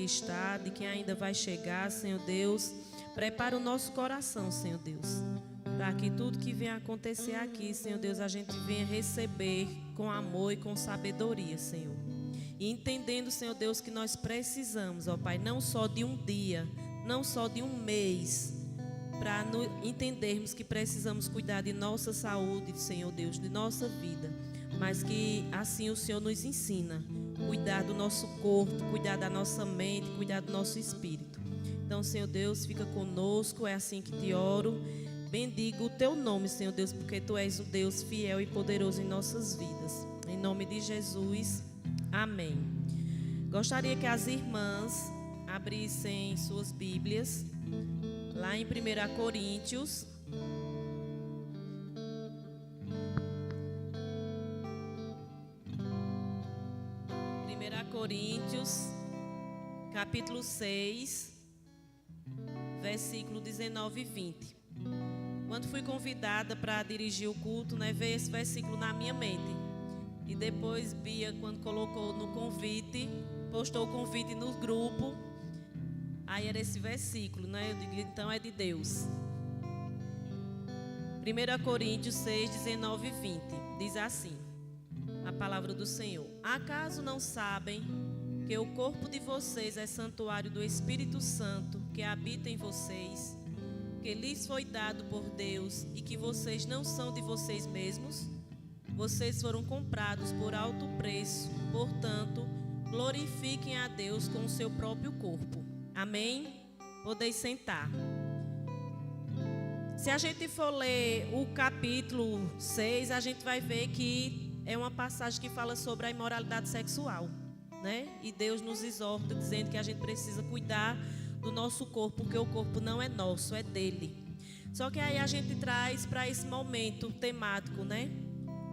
está, de quem ainda vai chegar, Senhor Deus. Prepara o nosso coração, Senhor Deus, para que tudo que venha acontecer aqui, Senhor Deus, a gente venha receber com amor e com sabedoria, Senhor. E entendendo, Senhor Deus, que nós precisamos, ó Pai, não só de um dia, não só de um mês, para entendermos que precisamos cuidar de nossa saúde, Senhor Deus, de nossa vida, mas que assim o Senhor nos ensina, cuidar do nosso corpo, cuidar da nossa mente, cuidar do nosso espírito. Então, Senhor Deus, fica conosco, é assim que te oro. Bendigo o teu nome, Senhor Deus, porque tu és um Deus fiel e poderoso em nossas vidas. Em nome de Jesus, amém. Gostaria que as irmãs abrissem suas Bíblias lá em 1 Coríntios. 1 Coríntios, capítulo 6, versículo 19 e 20. Quando fui convidada para dirigir o culto, veio esse versículo na minha mente. E depois Bia, quando colocou no convite, postou o convite no grupo, aí era esse versículo, Eu digo, então é de Deus. 1 Coríntios 6, 19 e 20, diz assim, a palavra do Senhor: acaso não sabem que o corpo de vocês é santuário do Espírito Santo que habita em vocês, que lhes foi dado por Deus e que vocês não são de vocês mesmos? Vocês foram comprados por alto preço, portanto, glorifiquem a Deus com o seu próprio corpo. Amém? Podeis sentar. Se a gente for ler o capítulo 6, a gente vai ver que é uma passagem que fala sobre a imoralidade sexual, E Deus nos exorta dizendo que a gente precisa cuidar do nosso corpo, porque o corpo não é nosso, é dele. Só que aí a gente traz para esse momento temático,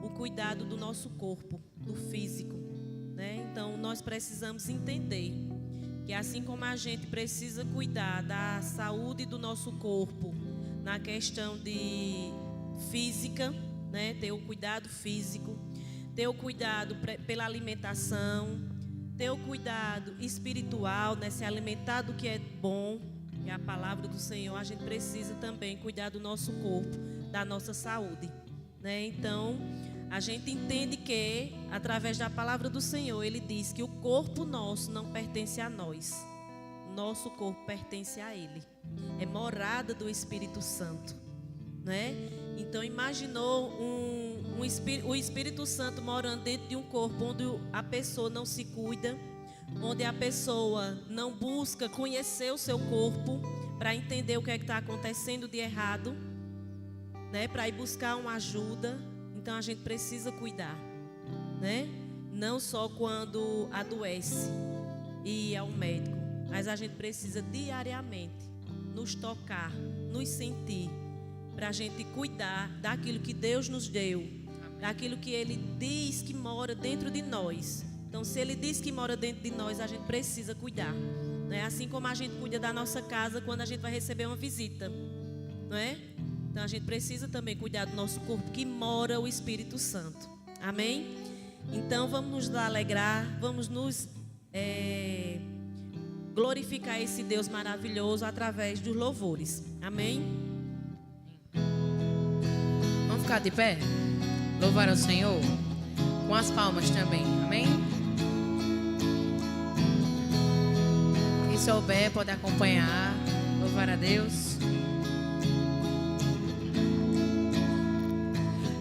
O cuidado do nosso corpo, do físico, Então nós precisamos entender que assim como a gente precisa cuidar da saúde do nosso corpo na questão de física, Ter o cuidado físico, ter o cuidado pela alimentação, ter o cuidado espiritual, se alimentar do que é bom, que é a palavra do Senhor, a gente precisa também cuidar do nosso corpo, da nossa saúde, Então, a gente entende que, através da palavra do Senhor, Ele diz que o corpo nosso não pertence a nós. Nosso corpo pertence a Ele. É morada do Espírito Santo, Então, imaginou o Espírito Santo morando dentro de um corpo onde a pessoa não se cuida, onde a pessoa não busca conhecer o seu corpo para entender o que é que está acontecendo de errado, para ir buscar uma ajuda. Então a gente precisa cuidar, Não só quando adoece e ir ao médico, mas a gente precisa diariamente nos tocar, nos sentir, para a gente cuidar daquilo que Deus nos deu, daquilo que Ele diz que mora dentro de nós. Então, se Ele diz que mora dentro de nós, a gente precisa cuidar, Assim como a gente cuida da nossa casa quando a gente vai receber uma visita, Então, a gente precisa também cuidar do nosso corpo, que mora o Espírito Santo. Amém? Então, vamos nos alegrar, vamos nos glorificar esse Deus maravilhoso através dos louvores. Amém? Vamos ficar de pé? Louvar ao Senhor com as palmas também. Amém? Quem souber pode acompanhar. Louvar a Deus.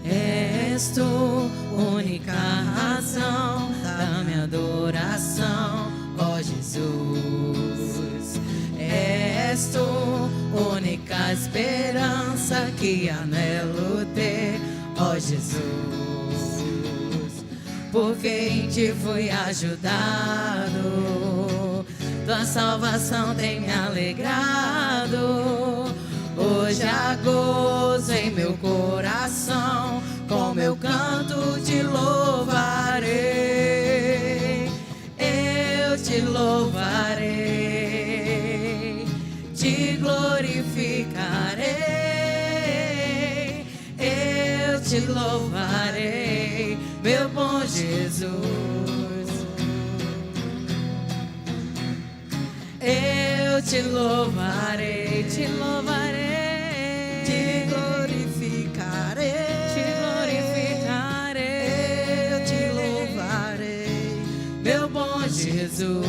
És tu, única razão da minha adoração, ó Jesus. És tu, única esperança que anelo ter, ó Jesus. Porque em ti fui ajudado, tua salvação tem me alegrado. Hoje há gozo em meu coração, com meu canto te louvarei. Eu te louvarei, te glorificarei. Eu te louvarei, meu bom Jesus. Eu te louvarei, te louvarei, te glorificarei, eu te louvarei, meu bom Jesus.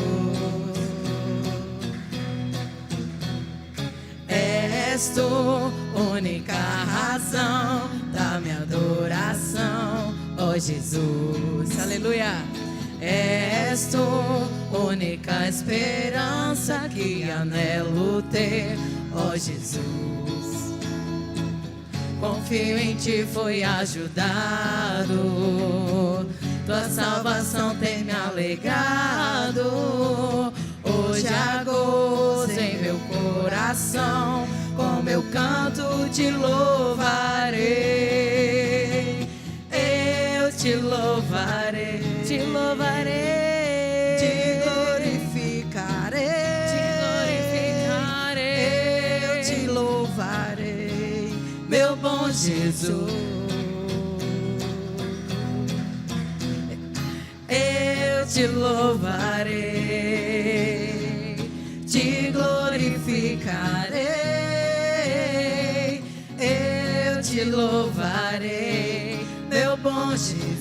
És tu única razão da minha adoração, ó Jesus, aleluia. És tu única esperança que anelo ter, ó Jesus. Confio em ti, fui ajudado, tua salvação tem me alegrado. Hoje há gozo em meu coração, com meu canto te louvarei. Eu te louvarei, te louvarei, te glorificarei, eu te louvarei, meu bom Jesus. Eu te louvarei, te glorificarei, eu te louvarei, meu bom Jesus.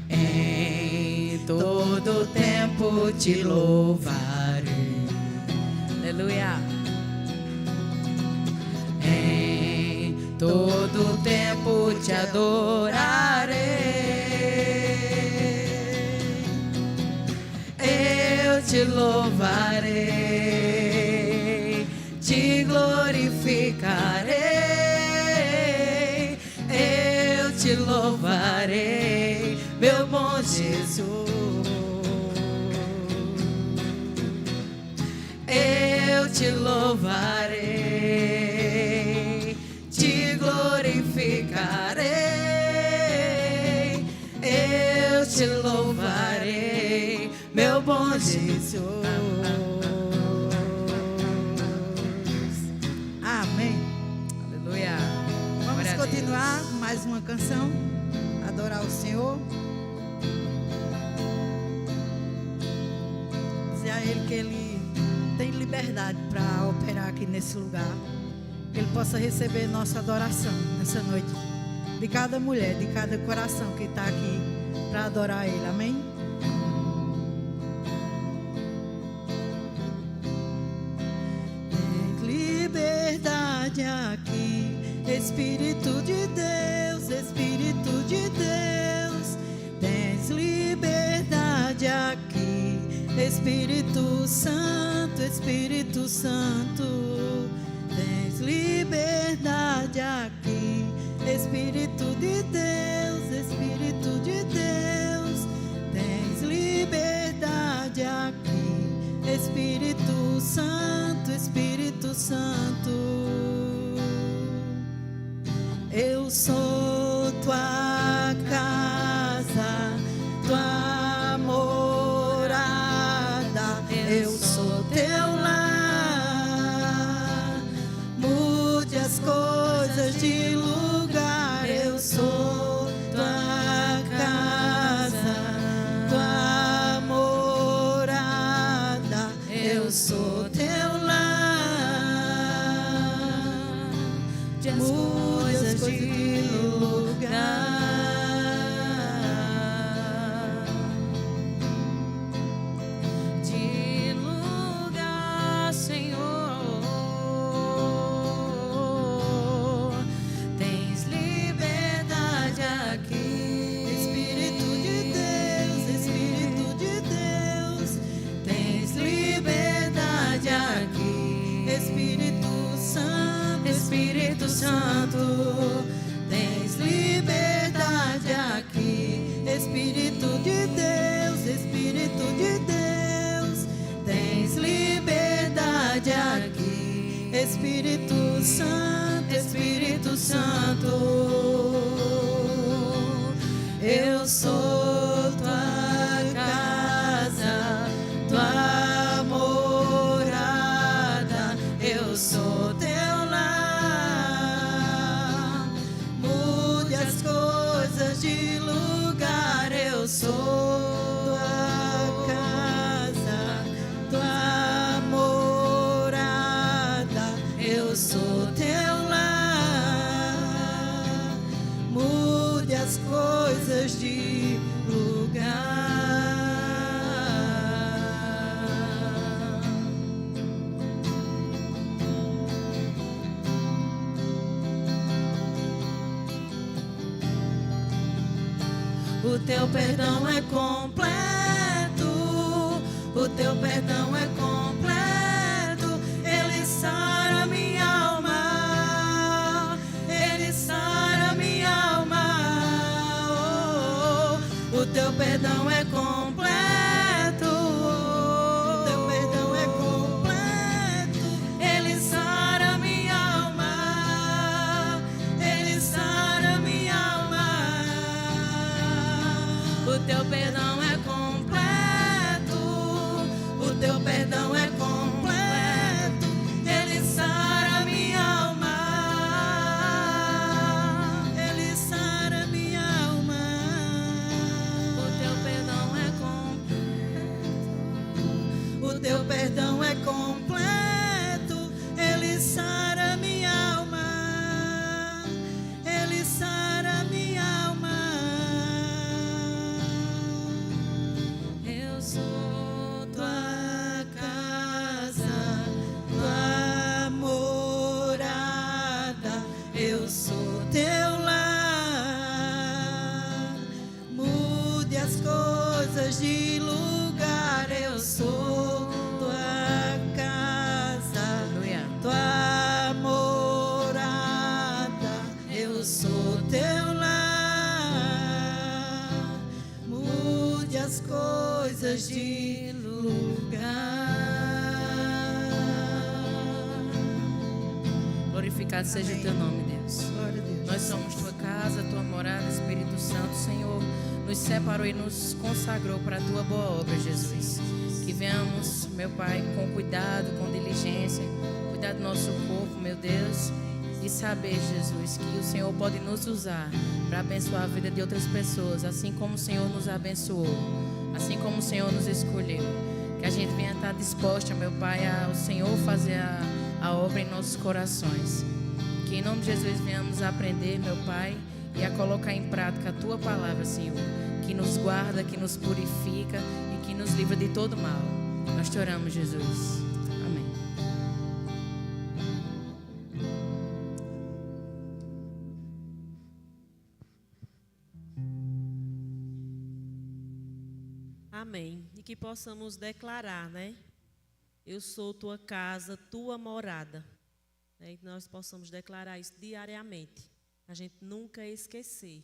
Em todo tempo te louvarei, aleluia. Em todo tempo te adorarei, eu te louvarei, te glorificarei, eu te louvarei, meu bom Jesus. Eu te louvarei, te glorificarei, eu te louvarei, meu bom Jesus. amém. Aleluia. Vamos Glória a continuar Deus. com mais uma canção, adorar o Senhor, dizer a Ele que Ele tem liberdade para operar aqui nesse lugar, que Ele possa receber nossa adoração nessa noite, de cada mulher, de cada coração que está aqui para adorar Ele, amém? Tem liberdade aqui, Espírito de Deus, Espírito de Deus, tens liberdade aqui, Espírito Santo, Espírito Santo, tens liberdade aqui, Espírito de Deus, Espírito de Deus, tens liberdade aqui, Espírito Santo, Espírito Santo. Eu sou tua casa, tua morada, eu sou teu lar. Mude as coisas de lugar, eu sou tua casa, tua morada, eu sou teu lar. Mude as coisas de lugar. De lugar, Senhor, tens liberdade aqui, Espírito de Deus, Espírito de Deus, tens liberdade aqui, Espírito Santo, Espírito Santo, tens liberdade aqui, Espírito de Deus, Espírito de Deus, tens liberdade aqui, Espírito Santo, Espírito Santo. Eu sou tua casa, tua morada, eu sou teu lar. Mude as coisas de lugar, eu sou tua teu perdão é completo. O teu perdão é completo. Ele sara minha alma. Ele sara minha alma. Oh, o teu perdão é completo. O teu perdão é completo. Ele sara minha alma. Ele sara minha alma. O teu perdão é completo. O teu perdão é completo. Ele sara minha alma. Ele sara minha alma. O teu perdão é completo. O teu perdão é completo. Ele sara minha alma. Ele sara minha alma. Eu sou tua casa, tua morada. Eu sou teu lar. Mude as coisas de lugar. Eu sou tua casa, tua morada. Eu sou teu lar. Mude as coisas de lugar. Glorificado seja o teu nome, Deus. Glória a Deus. Nós somos tua casa, tua morada, Espírito Santo. Senhor, nos separou e nos consagrou para a tua boa obra, Jesus. Que venhamos, meu Pai, com cuidado, com diligência, cuidar do nosso corpo, meu Deus, e saber, Jesus, que o Senhor pode nos usar para abençoar a vida de outras pessoas, assim como o Senhor nos abençoou, assim como o Senhor nos escolheu. Que a gente venha estar disposta, meu Pai, ao Senhor fazer a obra em nossos corações. Que em nome de Jesus venhamos a aprender, meu Pai, e a colocar em prática a tua palavra, Senhor, que nos guarda, que nos purifica e que nos livra de todo mal. Nós te oramos, Jesus. Amém. Amém. E que possamos declarar, né? Eu sou tua casa, tua morada. E que nós possamos declarar isso diariamente. A gente nunca esquecer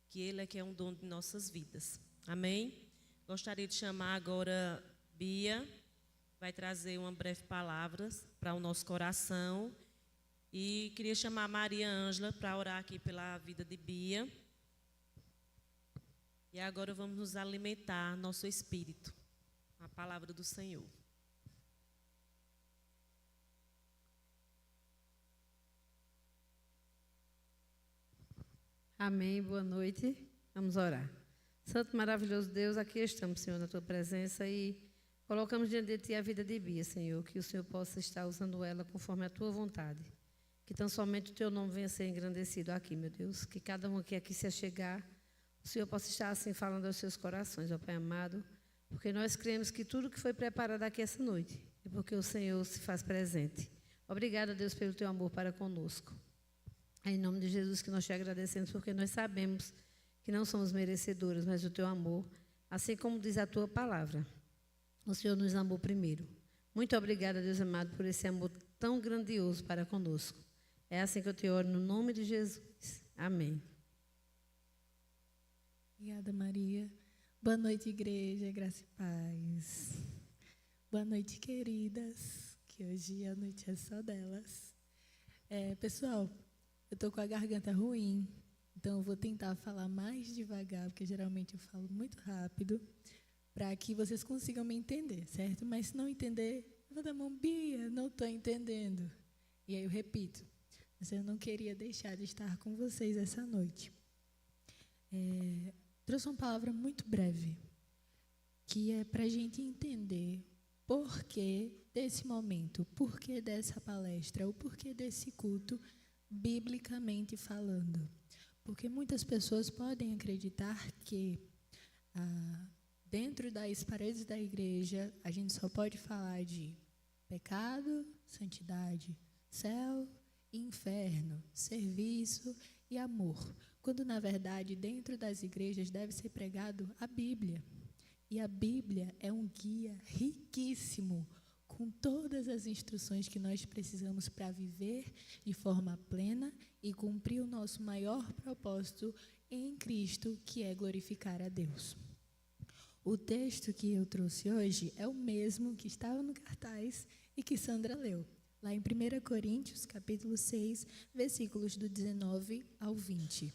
que Ele é que é um dono de nossas vidas. Amém? Gostaria de chamar agora Bia. Vai trazer uma breve palavra para o nosso coração. E queria chamar Maria Ângela para orar aqui pela vida de Bia. E agora vamos nos alimentar nosso espírito, a palavra do Senhor. Amém, boa noite. Vamos orar. Santo, maravilhoso Deus, aqui estamos, Senhor, na Tua presença e colocamos diante de Ti a vida de Bia, Senhor, que o Senhor possa estar usando ela conforme a Tua vontade. Que tão somente o Teu nome venha ser engrandecido aqui, meu Deus. Que cada um que aqui se achegar, o Senhor possa estar assim falando aos seus corações, ó Pai amado, porque nós cremos que tudo que foi preparado aqui essa noite é porque o Senhor se faz presente. Obrigada, Deus, pelo Teu amor para conosco. É em nome de Jesus que nós te agradecemos, porque nós sabemos que não somos merecedoras, mas o Teu amor, assim como diz a Tua palavra, o Senhor nos amou primeiro. Muito obrigada, Deus amado, por esse amor tão grandioso para conosco. É assim que eu te oro, no nome de Jesus. Amém. Obrigada, Maria. Boa noite, igreja, graça e paz. Boa noite, queridas, que hoje a noite é só delas. Pessoal, eu estou com a garganta ruim, então eu vou tentar falar mais devagar, porque geralmente eu falo muito rápido, para que vocês consigam me entender, certo? Mas se não entender, eu vou dar mão, Bia, não estou entendendo. E aí eu repito, mas eu não queria deixar de estar com vocês essa noite. Trouxe uma palavra muito breve, que é para a gente entender por que desse momento, o porquê dessa palestra, o porquê desse culto, biblicamente falando. Porque muitas pessoas podem acreditar que dentro das paredes da igreja a gente só pode falar de pecado, santidade, céu e inferno, serviço e amor. quando na verdade dentro das igrejas deve ser pregado a Bíblia. E a Bíblia é um guia riquíssimo, com todas as instruções que nós precisamos para viver de forma plena e cumprir o nosso maior propósito em Cristo, que é glorificar a Deus. O texto que eu trouxe hoje é o mesmo que estava no cartaz e que Sandra leu, lá em 1 Coríntios, capítulo 6, versículos do 19 ao 20.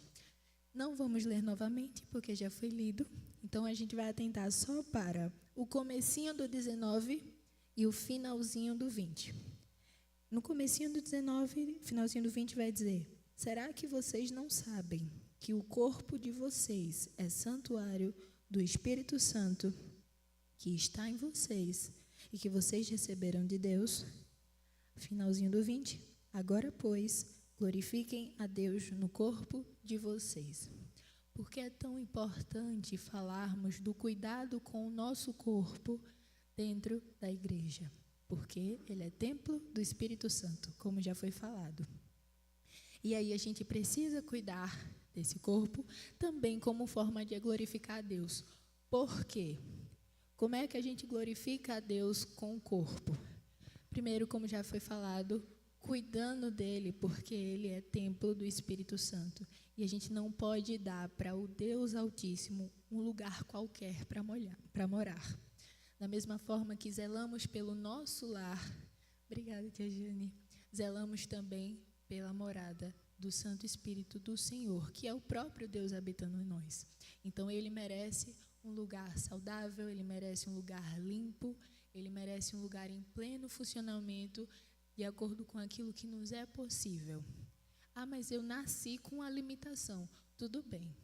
Não vamos ler novamente, porque já foi lido, então a gente vai atentar só para o comecinho do 19 e o finalzinho do 20. No comecinho do 19, finalzinho do 20 vai dizer: será que vocês não sabem que o corpo de vocês é santuário do Espírito Santo que está em vocês e que vocês receberam de Deus? Finalzinho do 20. Agora, pois, glorifiquem a Deus no corpo de vocês. Por que é tão importante falarmos do cuidado com o nosso corpo dentro da igreja? Porque ele é templo do Espírito Santo, como já foi falado. E aí a gente precisa cuidar desse corpo também como forma de glorificar a Deus. Por quê? Como é que a gente glorifica a Deus com o corpo? Primeiro, como já foi falado, cuidando dele, porque ele é templo do Espírito Santo. E a gente não pode dar para o Deus Altíssimo um lugar qualquer para morar. Da mesma forma que zelamos pelo nosso lar, obrigada, tia Jane, zelamos também pela morada do Santo Espírito do Senhor, que é o próprio Deus habitando em nós. Então, ele merece um lugar saudável, ele merece um lugar limpo, ele merece um lugar em pleno funcionamento, de acordo com aquilo que nos é possível. Ah, mas eu nasci com uma limitação. Tudo bem.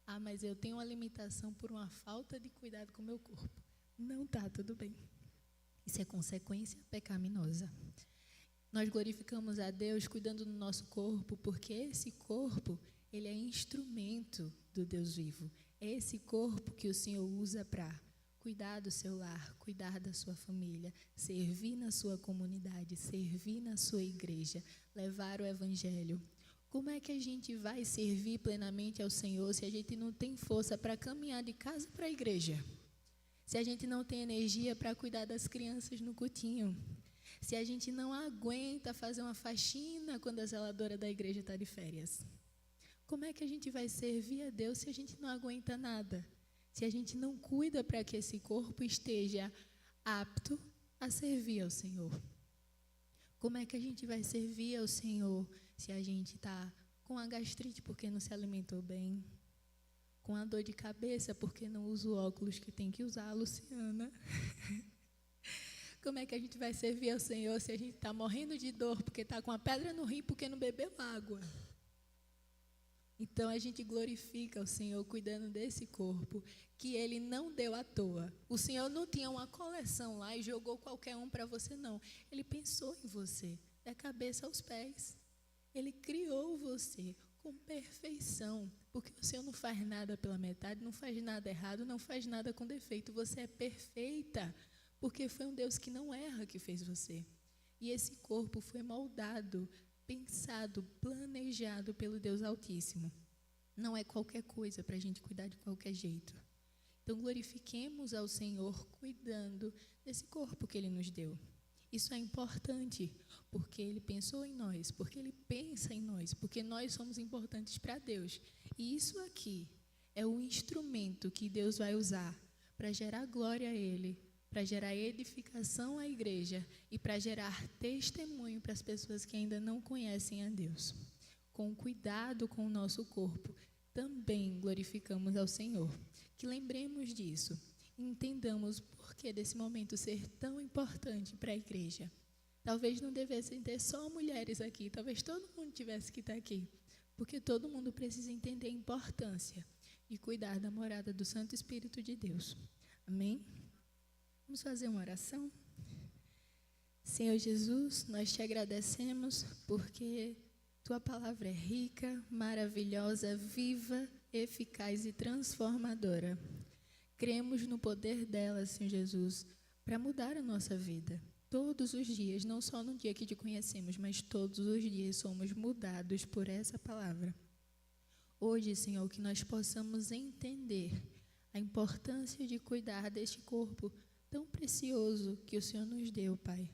Ah, mas eu tenho uma limitação por uma falta de cuidado com o meu corpo. Não está tudo bem. Isso é consequência pecaminosa. Nós glorificamos a Deus cuidando do nosso corpo, porque esse corpo, ele é instrumento do Deus vivo. É esse corpo que o Senhor usa para cuidar do seu lar, cuidar da sua família, servir na sua comunidade, servir na sua igreja, levar o evangelho. Como é que a gente vai servir plenamente ao Senhor se a gente não tem força para caminhar de casa para a igreja? Se a gente não tem energia para cuidar das crianças no cultinho? Se a gente não aguenta fazer uma faxina quando a zeladora da igreja está de férias? Como é que a gente vai servir a Deus se a gente não aguenta nada? Se a gente não cuida para que esse corpo esteja apto a servir ao Senhor? Como é que a gente vai servir ao Senhor se a gente está com a gastrite porque não se alimentou bem? Com a dor de cabeça porque não usa o óculos que tem que usar, a Luciana? Como é que a gente vai servir ao Senhor se a gente está morrendo de dor porque está com a pedra no rim porque não bebeu água? Então, a gente glorifica o Senhor cuidando desse corpo que Ele não deu à toa. O Senhor não tinha uma coleção lá e jogou qualquer um para você, não. Ele pensou em você, da cabeça aos pés. Ele criou você com perfeição, porque o Senhor não faz nada pela metade, não faz nada errado, não faz nada com defeito. Você é perfeita, porque foi um Deus que não erra que fez você. E esse corpo foi moldado, pensado, planejado pelo Deus Altíssimo. Não é qualquer coisa para a gente cuidar de qualquer jeito. Então, glorifiquemos ao Senhor cuidando desse corpo que Ele nos deu. Isso é importante, porque Ele pensou em nós, porque Ele pensa em nós, porque nós somos importantes para Deus. E isso aqui é o instrumento que Deus vai usar para gerar glória a Ele, para gerar edificação à igreja e para gerar testemunho para as pessoas que ainda não conhecem a Deus. Com cuidado com o nosso corpo, também glorificamos ao Senhor. Que lembremos disso, entendamos o porquê desse momento ser tão importante para a igreja. Talvez não devessem ter só mulheres aqui, talvez todo mundo tivesse que estar aqui, porque todo mundo precisa entender a importância de cuidar da morada do Santo Espírito de Deus. Amém? Vamos fazer uma oração? Senhor Jesus, nós te agradecemos porque tua palavra é rica, maravilhosa, viva, eficaz e transformadora. Cremos no poder dela, Senhor Jesus, para mudar a nossa vida. Todos os dias, não só no dia que te conhecemos, mas todos os dias somos mudados por essa palavra. Hoje, Senhor, que nós possamos entender a importância de cuidar deste corpo tão precioso que o Senhor nos deu, Pai.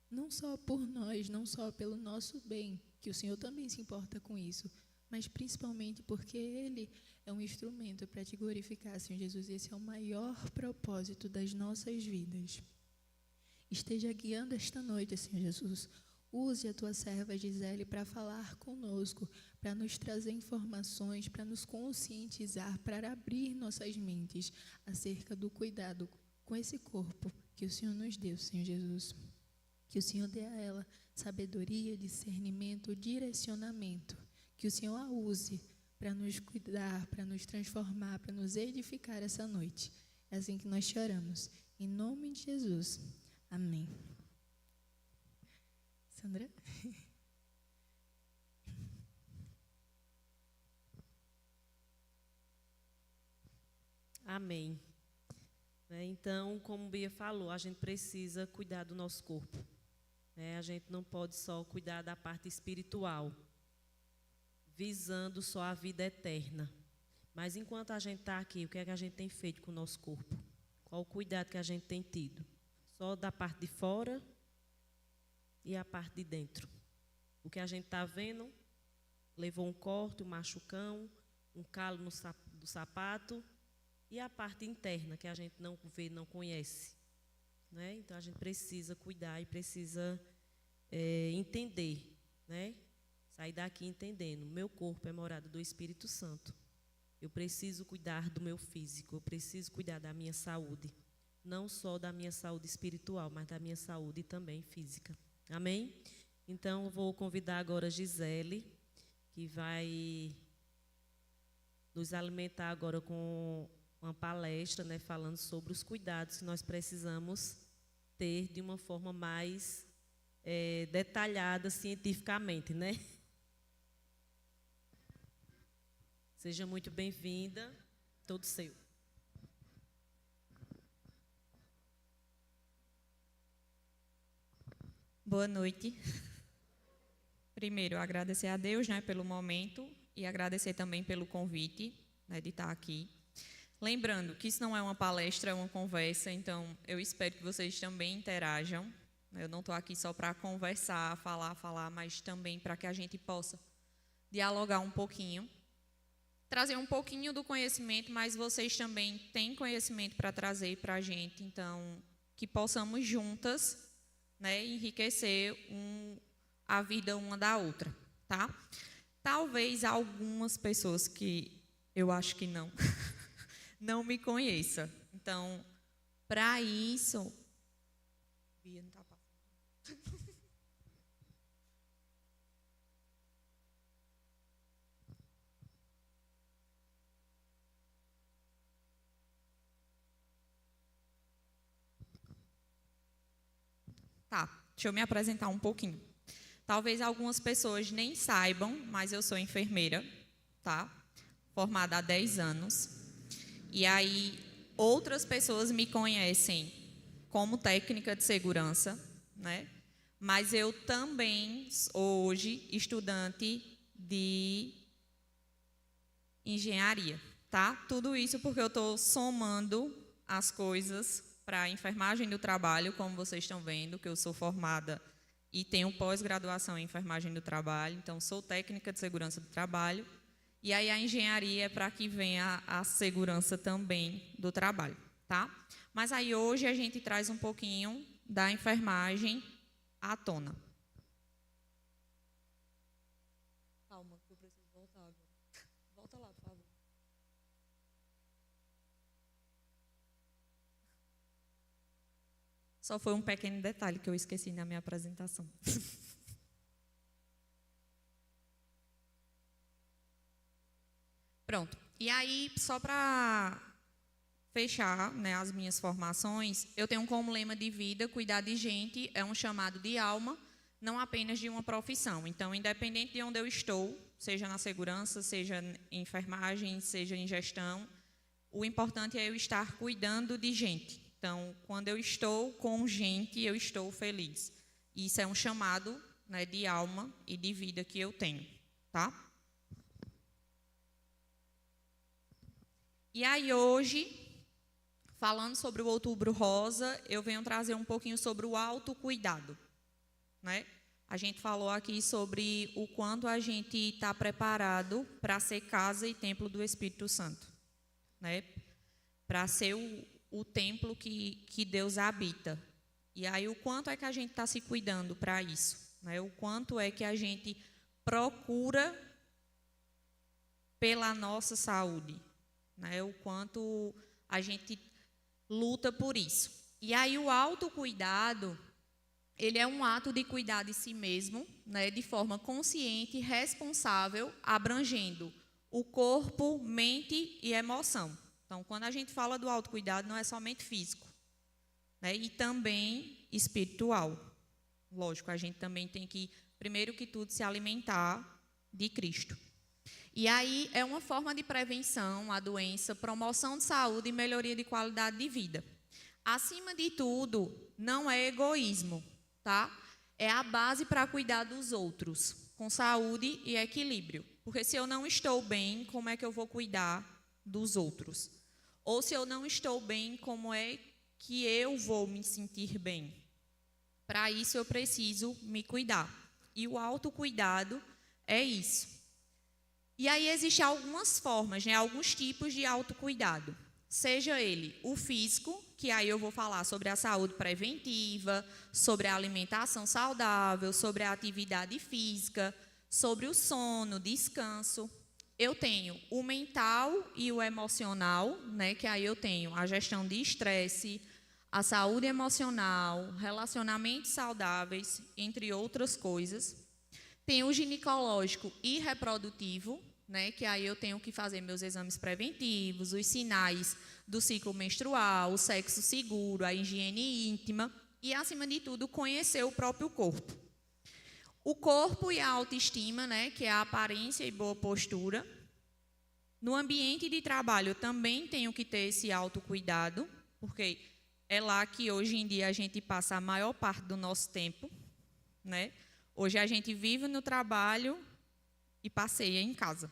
Não só por nós, não só pelo nosso bem, que o Senhor também se importa com isso, mas principalmente porque Ele é um instrumento para te glorificar, Senhor Jesus. Esse é o maior propósito das nossas vidas. Esteja guiando esta noite, Senhor Jesus. Use a tua serva Gisele para falar conosco, para nos trazer informações, para nos conscientizar, para abrir nossas mentes acerca do cuidado com esse corpo que o Senhor nos deu, Senhor Jesus. Que o Senhor dê a ela sabedoria, discernimento, direcionamento. Que o Senhor a use para nos cuidar, para nos transformar, para nos edificar essa noite. É assim que nós choramos. Em nome de Jesus. Amém. Sandra? Amém. Então, como Bia falou, a gente precisa cuidar do nosso corpo. A gente não pode só cuidar da parte espiritual, visando só a vida eterna. Mas enquanto a gente está aqui, o que é que a gente tem feito com o nosso corpo? Qual o cuidado que a gente tem tido? Só da parte de fora e a parte de dentro. O que a gente está vendo, levou um corte, um machucão, um calo do sapato, e a parte interna, que a gente não vê, não conhece. Então, a gente precisa cuidar e precisa entender, sair daqui entendendo. Meu corpo é morada do Espírito Santo. Eu preciso cuidar do meu físico, eu preciso cuidar da minha saúde. Não só da minha saúde espiritual, mas da minha saúde também física. Amém? Então, eu vou convidar agora a Gisele, que vai nos alimentar agora com uma palestra, falando sobre os cuidados que nós precisamos ter de uma forma mais detalhada cientificamente, Seja muito bem-vinda, todo seu. Boa noite. Primeiro, agradecer a Deus, pelo momento e agradecer também pelo convite, de estar aqui. Lembrando que isso não é uma palestra, é uma conversa, então eu espero que vocês também interajam. Eu não estou aqui só para conversar, falar, mas também para que a gente possa dialogar um pouquinho, trazer um pouquinho do conhecimento, mas vocês também têm conhecimento para trazer para a gente, então que possamos juntas, enriquecer a vida uma da outra, tá? Talvez algumas pessoas que eu acho que não não me conheça. Então, para isso, Bia não tá passando. Tá, deixa eu me apresentar um pouquinho. Talvez algumas pessoas nem saibam, mas eu sou enfermeira, tá? Formada há 10 anos. E aí, outras pessoas me conhecem como técnica de segurança, Mas eu também, hoje, estudante de engenharia, tá? Tudo isso porque eu estou somando as coisas para a enfermagem do trabalho, como vocês estão vendo, que eu sou formada e tenho pós-graduação em enfermagem do trabalho, então sou técnica de segurança do trabalho. E aí a engenharia é para que venha a segurança também do trabalho, tá? Mas aí hoje a gente traz um pouquinho da enfermagem à tona. Calma, que eu preciso voltar agora. Volta lá, por favor. Só foi um pequeno detalhe que eu esqueci na minha apresentação. Pronto. E aí, só para fechar, as minhas formações, eu tenho como lema de vida, cuidar de gente é um chamado de alma, não apenas de uma profissão. Então, independente de onde eu estou, seja na segurança, seja em enfermagem, seja em gestão, o importante é eu estar cuidando de gente. Então, quando eu estou com gente, eu estou feliz. Isso é um chamado, de alma e de vida que eu tenho, tá? E aí hoje, falando sobre o Outubro Rosa, eu venho trazer um pouquinho sobre o autocuidado, né? A gente falou aqui sobre o quanto a gente está preparado para ser casa e templo do Espírito Santo, né? Para ser o templo que Deus habita. E aí o quanto é que a gente está se cuidando para isso, né? O quanto é que a gente procura pela nossa saúde, né? O quanto a gente luta por isso. E aí o autocuidado, ele é um ato de cuidar de si mesmo, né, de forma consciente e responsável, abrangendo o corpo, mente e emoção. Então, quando a gente fala do autocuidado, não é somente físico, né, e também espiritual. Lógico, a gente também tem que, primeiro que tudo, se alimentar de Cristo. E aí é uma forma de prevenção à doença, promoção de saúde e melhoria de qualidade de vida. Acima de tudo, não é egoísmo, tá? É a base para cuidar dos outros, com saúde e equilíbrio. Porque se eu não estou bem, como é que eu vou cuidar dos outros? Ou se eu não estou bem, como é que eu vou me sentir bem? Para isso eu preciso me cuidar. E o autocuidado é isso. E aí existem algumas formas, né, alguns tipos de autocuidado. Seja ele o físico, que aí eu vou falar sobre a saúde preventiva, sobre a alimentação saudável, sobre a atividade física, sobre o sono, descanso. Eu tenho o mental e o emocional, né, que aí eu tenho a gestão de estresse, a saúde emocional, relacionamentos saudáveis, entre outras coisas. Tem o ginecológico e reprodutivo, né, que aí eu tenho que fazer meus exames preventivos, os sinais do ciclo menstrual, o sexo seguro, a higiene íntima e, acima de tudo, conhecer o próprio corpo. O corpo e a autoestima, né, que é a aparência e boa postura. No ambiente de trabalho, eu também tenho que ter esse autocuidado, porque é lá que hoje em dia a gente passa a maior parte do nosso tempo, né? Hoje a gente vive no trabalho e passeia em casa.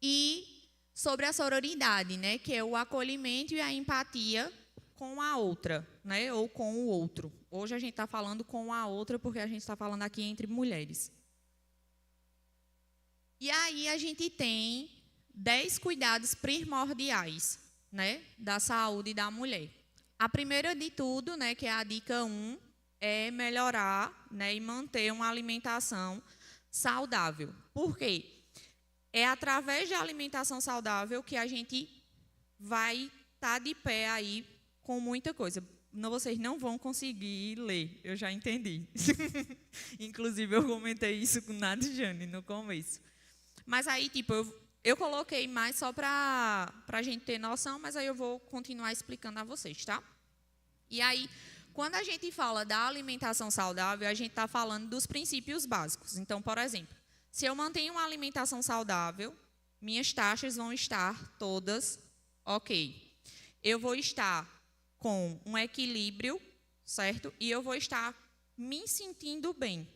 E sobre a sororidade, né, que é o acolhimento e a empatia com a outra, né, ou com o outro. Hoje a gente está falando com a outra porque a gente está falando aqui entre mulheres. E aí a gente tem 10 cuidados primordiais, né, da saúde da mulher. A primeira de tudo, né, que é a dica 1, é melhorar, né, e manter uma alimentação saudável. Por quê? É através da alimentação saudável que a gente vai estar de pé aí com muita coisa. Vocês não vão conseguir ler, eu já entendi. Inclusive, eu comentei isso com Nadjane no começo. Mas aí, tipo, eu coloquei mais só para a gente ter noção, mas aí eu vou continuar explicando a vocês, tá? E aí, quando a gente fala da alimentação saudável, a gente está falando dos princípios básicos. Então, por exemplo, se eu mantenho uma alimentação saudável, minhas taxas vão estar todas ok. Eu vou estar com um equilíbrio, certo? E eu vou estar me sentindo bem.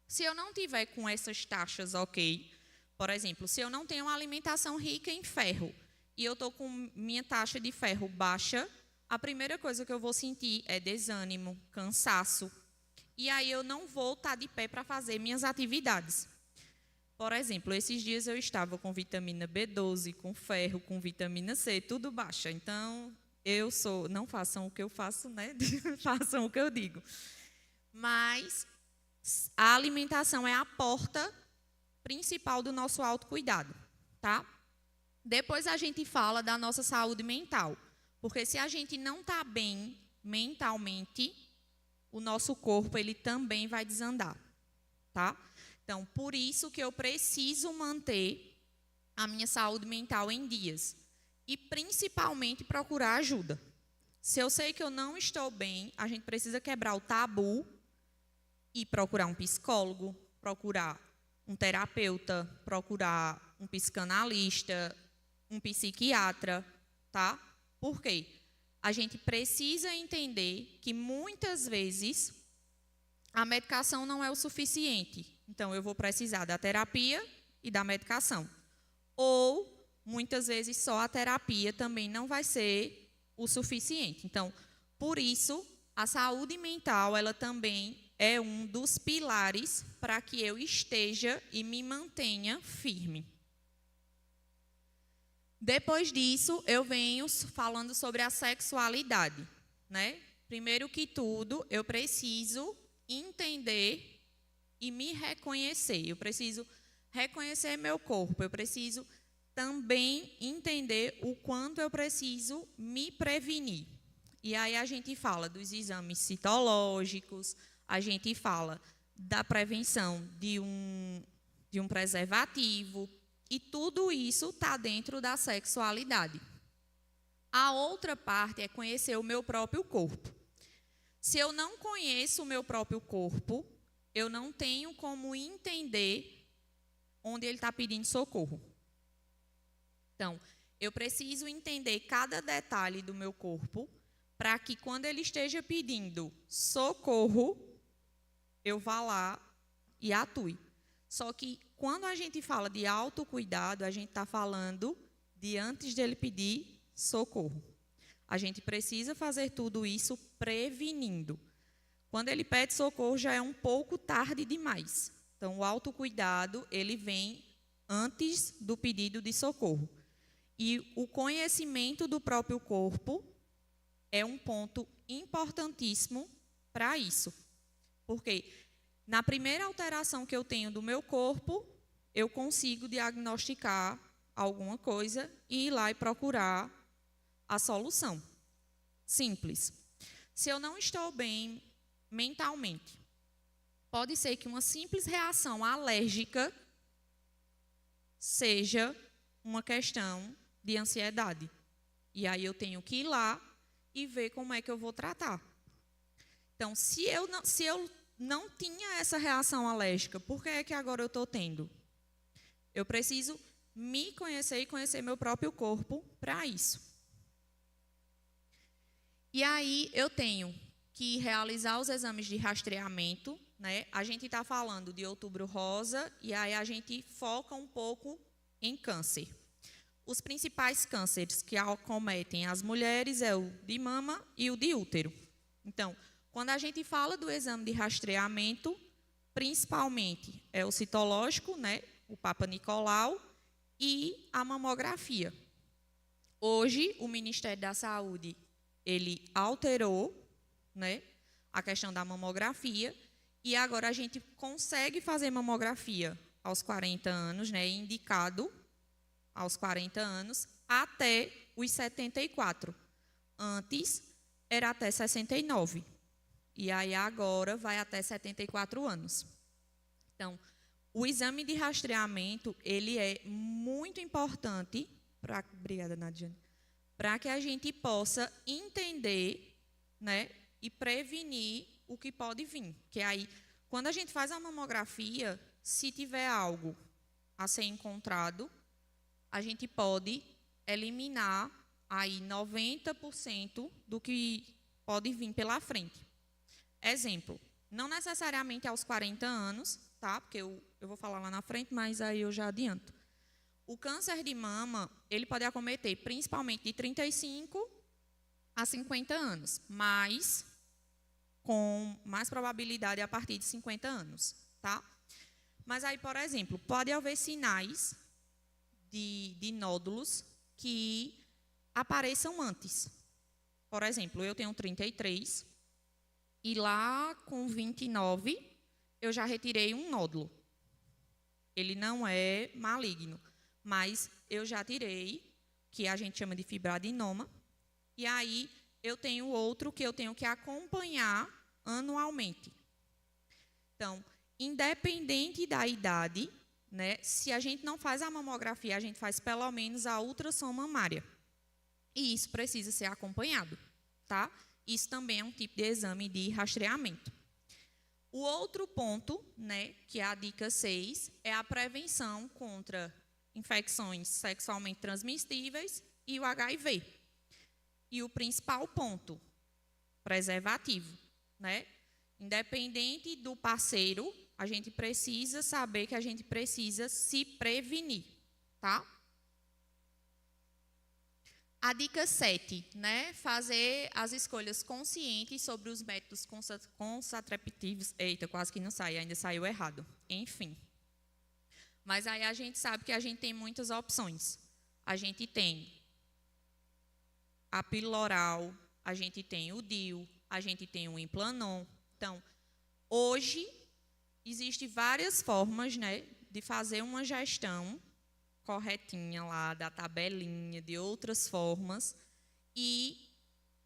Se eu não tiver com essas taxas ok, por exemplo, se eu não tenho uma alimentação rica em ferro e eu estou com minha taxa de ferro baixa, a primeira coisa que eu vou sentir é desânimo, cansaço. E aí eu não vou estar de pé para fazer minhas atividades. Por exemplo, esses dias eu estava com vitamina B12, com ferro, com vitamina C, tudo baixa. Então, não façam o que eu faço, né? Façam o que eu digo. Mas a alimentação é a porta principal do nosso autocuidado, tá? Depois a gente fala da nossa saúde mental. Porque se a gente não está bem mentalmente, o nosso corpo ele também vai desandar, tá? Então, por isso que eu preciso manter a minha saúde mental em dias. E, principalmente, procurar ajuda. Se eu sei que eu não estou bem, a gente precisa quebrar o tabu e procurar um psicólogo, procurar um terapeuta, procurar um psicanalista, um psiquiatra, tá? Por quê? A gente precisa entender que, muitas vezes, a medicação não é o suficiente. Então, eu vou precisar da terapia e da medicação. Ou, muitas vezes só a terapia também não vai ser o suficiente. Então, por isso, a saúde mental, ela também é um dos pilares para que eu esteja e me mantenha firme. Depois disso, eu venho falando sobre a sexualidade, né? Primeiro que tudo, eu preciso entender e me reconhecer. Eu preciso reconhecer meu corpo. Eu preciso também entender o quanto eu preciso me prevenir. E aí a gente fala dos exames citológicos, a gente fala da prevenção de um preservativo, e tudo isso está dentro da sexualidade. A outra parte é conhecer o meu próprio corpo. Se eu não conheço o meu próprio corpo, eu não tenho como entender onde ele está pedindo socorro. Então, eu preciso entender cada detalhe do meu corpo para que quando ele esteja pedindo socorro, eu vá lá e atue. Só que quando a gente fala de autocuidado, a gente está falando de antes dele pedir socorro. A gente precisa fazer tudo isso prevenindo. Quando ele pede socorro, já é um pouco tarde demais. Então, o autocuidado, ele vem antes do pedido de socorro. E o conhecimento do próprio corpo é um ponto importantíssimo para isso. Porque na primeira alteração que eu tenho do meu corpo, eu consigo diagnosticar alguma coisa e ir lá e procurar a solução. Simples. Se eu não estou bem mentalmente, pode ser que uma simples reação alérgica seja uma questão de ansiedade. E aí eu tenho que ir lá e ver como é que eu vou tratar. Então, se eu não tinha essa reação alérgica, por que é que agora eu estou tendo? Eu preciso me conhecer e conhecer meu próprio corpo para isso. E aí eu tenho que realizar os exames de rastreamento, né? A gente está falando de Outubro Rosa e aí a gente foca um pouco em câncer. Os principais cânceres que acometem as mulheres é o de mama e o de útero. Então, quando a gente fala do exame de rastreamento, principalmente é o citológico, né? O Papa Nicolau e a mamografia. Hoje, o Ministério da Saúde, ele alterou, né, a questão da mamografia e agora a gente consegue fazer mamografia aos 40 anos, né, indicado aos 40 anos, até os 74. Antes, era até 69. E aí agora vai até 74 anos. Então, o exame de rastreamento, ele é muito importante para, obrigada, Nadiane, para que a gente possa entender, né, e prevenir o que pode vir. Que aí, quando a gente faz a mamografia, se tiver algo a ser encontrado, a gente pode eliminar aí 90% do que pode vir pela frente. Exemplo, não necessariamente aos 40 anos, tá? Porque eu vou falar lá na frente, mas aí eu já adianto. O câncer de mama, ele pode acometer principalmente de 35 a 50 anos, mas com mais probabilidade a partir de 50 anos, tá? Mas aí, por exemplo, pode haver sinais de nódulos que apareçam antes. Por exemplo, eu tenho 33 e lá com 29 eu já retirei um nódulo. Ele não é maligno, mas eu já tirei, que a gente chama de fibroadenoma, e aí eu tenho outro que eu tenho que acompanhar anualmente. Então, independente da idade, né, se a gente não faz a mamografia, a gente faz pelo menos a ultrassom mamária. E isso precisa ser acompanhado, tá? Isso também é um tipo de exame de rastreamento. O outro ponto, né, que é a dica 6, é a prevenção contra infecções sexualmente transmissíveis e o HIV. E o principal ponto, preservativo, né? Independente do parceiro, a gente precisa saber que a gente precisa se prevenir, tá? A dica 7, né? Fazer as escolhas conscientes sobre os métodos contraceptivos. Eita, quase que não sai, ainda saiu errado. Enfim. Mas aí a gente sabe que a gente tem muitas opções. A gente tem a pílula oral, a gente tem o DIU, a gente tem o Implanon. Então, hoje, existem várias formas, né, de fazer uma gestão corretinha lá, da tabelinha, de outras formas, e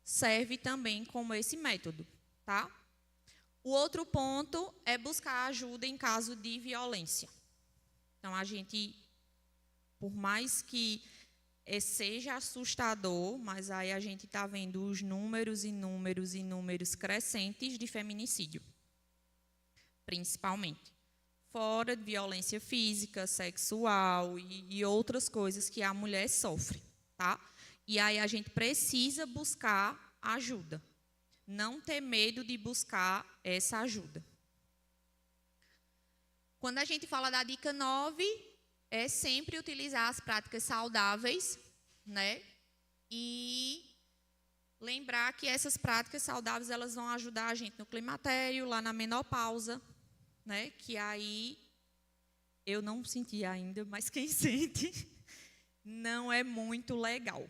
serve também como esse método, tá? O outro ponto é buscar ajuda em caso de violência. Então, a gente, por mais que seja assustador, mas aí a gente está vendo os números e números e números crescentes de feminicídio, principalmente. Fora de violência física, sexual e outras coisas que a mulher sofre, tá? E aí a gente precisa buscar ajuda. Não ter medo de buscar essa ajuda. Quando a gente fala da dica 9, é sempre utilizar as práticas saudáveis, né? E lembrar que essas práticas saudáveis, elas vão ajudar a gente no climatério, lá na menopausa, né? Que aí eu não senti ainda, mas quem sente não é muito legal.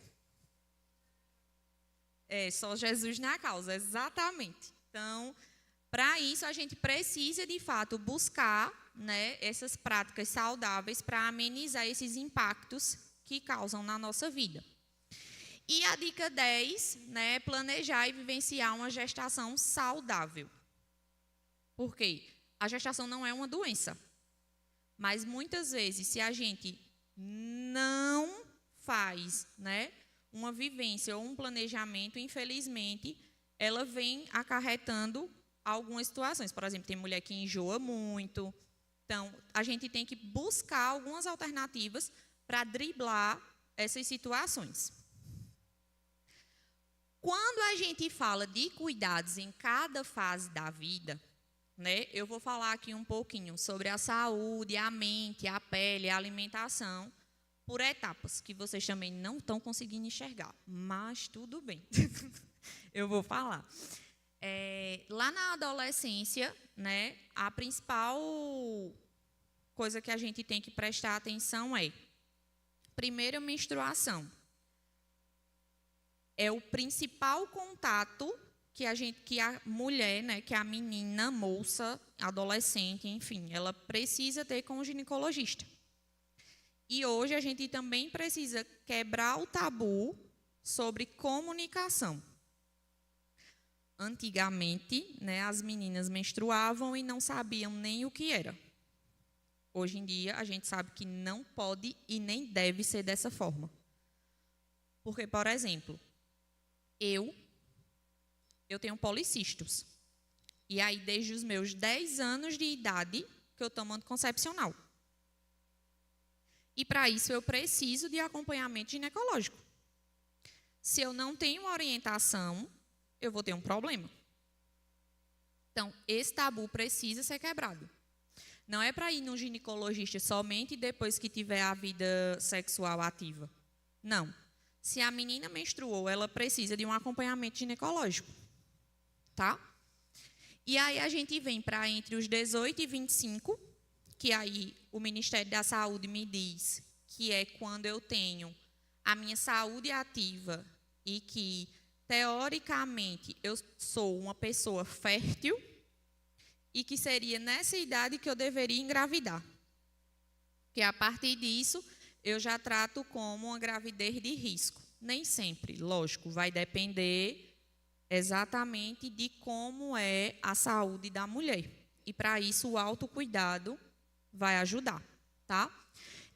É só Jesus na causa, exatamente. Então, para isso a gente precisa de fato buscar, né, essas práticas saudáveis para amenizar esses impactos que causam na nossa vida. E a dica 10, né, é planejar e vivenciar uma gestação saudável. Por quê? A gestação não é uma doença, mas muitas vezes, se a gente não faz, né, uma vivência ou um planejamento, infelizmente, ela vem acarretando algumas situações. Por exemplo, tem mulher que enjoa muito. Então, a gente tem que buscar algumas alternativas para driblar essas situações. Quando a gente fala de cuidados em cada fase da vida, né, eu vou falar aqui um pouquinho sobre a saúde, a mente, a pele, a alimentação, por etapas, que vocês também não estão conseguindo enxergar, mas tudo bem, eu vou falar. Lá na adolescência, né, a principal coisa que a gente tem que prestar atenção é, primeiro, a menstruação. É o principal contato que a mulher, né, que a menina, moça, adolescente, enfim, ela precisa ter com o ginecologista. E hoje a gente também precisa quebrar o tabu sobre comunicação. Antigamente, né, as meninas menstruavam e não sabiam nem o que era. Hoje em dia, a gente sabe que não pode e nem deve ser dessa forma. Porque, por exemplo, eu tenho policistos. E aí, desde os meus 10 anos de idade, que eu tomo anticoncepcional. E, para isso, eu preciso de acompanhamento ginecológico. Se eu não tenho orientação, eu vou ter um problema. Então, esse tabu precisa ser quebrado. Não é para ir no ginecologista somente depois que tiver a vida sexual ativa. Não. Se a menina menstruou, ela precisa de um acompanhamento ginecológico. Tá? E aí a gente vem para entre os 18 e 25, que aí o Ministério da Saúde me diz que é quando eu tenho a minha saúde ativa e que, teoricamente, eu sou uma pessoa fértil e que seria nessa idade que eu deveria engravidar. Porque a partir disso, eu já trato como uma gravidez de risco. Nem sempre, lógico, vai depender exatamente de como é a saúde da mulher. E, para isso, o autocuidado vai ajudar, tá?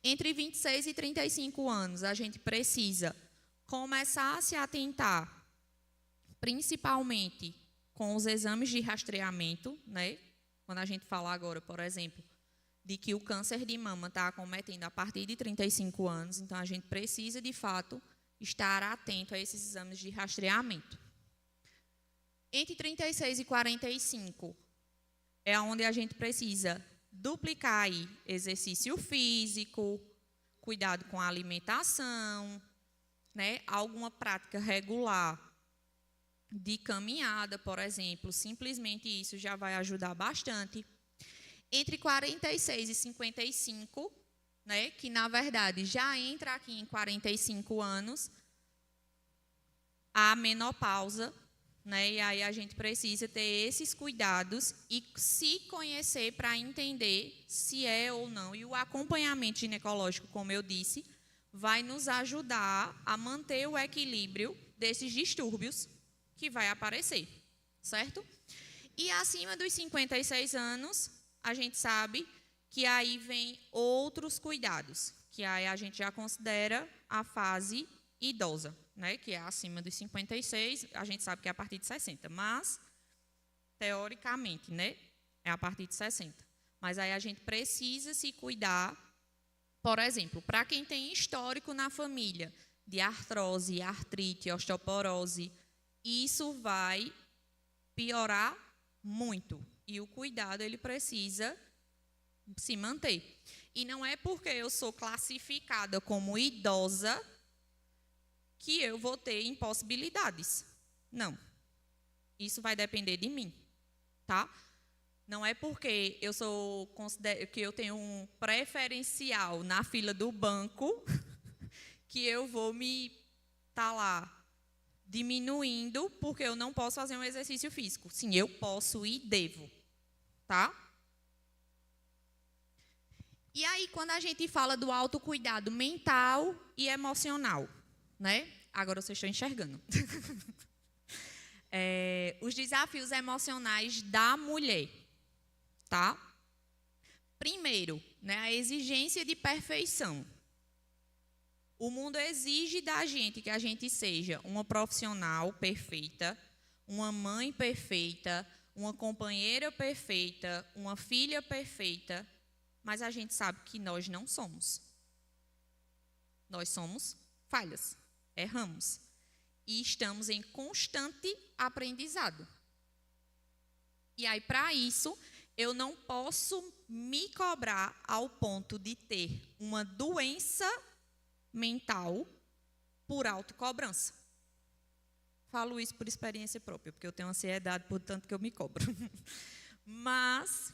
Entre 26 e 35 anos, a gente precisa começar a se atentar, principalmente com os exames de rastreamento, né? Quando a gente fala agora, por exemplo, de que o câncer de mama está acometendo a partir de 35 anos, então a gente precisa, de fato, estar atento a esses exames de rastreamento. Entre 36 e 45 é onde a gente precisa duplicar aí exercício físico, cuidado com a alimentação, né, alguma prática regular de caminhada, por exemplo, simplesmente isso já vai ajudar bastante. Entre 46 e 55, né, que na verdade já entra aqui em 45 anos, a menopausa, né, e aí a gente precisa ter esses cuidados e se conhecer para entender se é ou não. E o acompanhamento ginecológico, como eu disse, vai nos ajudar a manter o equilíbrio desses distúrbios que vai aparecer, certo? E acima dos 56 anos, a gente sabe que aí vem outros cuidados, que aí a gente já considera a fase idosa, né? Que é acima dos 56, a gente sabe que é a partir de 60, mas, teoricamente, né? É a partir de 60. Mas aí a gente precisa se cuidar, por exemplo, para quem tem histórico na família de artrose, artrite, osteoporose, isso vai piorar muito. E o cuidado, ele precisa se manter. E não é porque eu sou classificada como idosa que eu vou ter impossibilidades. Não. Isso vai depender de mim, tá? Não é porque que eu tenho um preferencial na fila do banco que eu vou me lá diminuindo porque eu não posso fazer um exercício físico. Sim, eu posso e devo, tá? E aí, quando a gente fala do autocuidado mental e emocional, né? Agora vocês estão enxergando. Os desafios emocionais da mulher, tá? Primeiro, né, a exigência de perfeição. O mundo exige da gente que a gente seja uma profissional perfeita, uma mãe perfeita, uma companheira perfeita, uma filha perfeita, mas a gente sabe que nós não somos. Nós somos falhas, erramos. E estamos em constante aprendizado. E aí, para isso, eu não posso me cobrar ao ponto de ter uma doença mental por autocobrança. Falo isso por experiência própria, porque eu tenho ansiedade por tanto que eu me cobro. Mas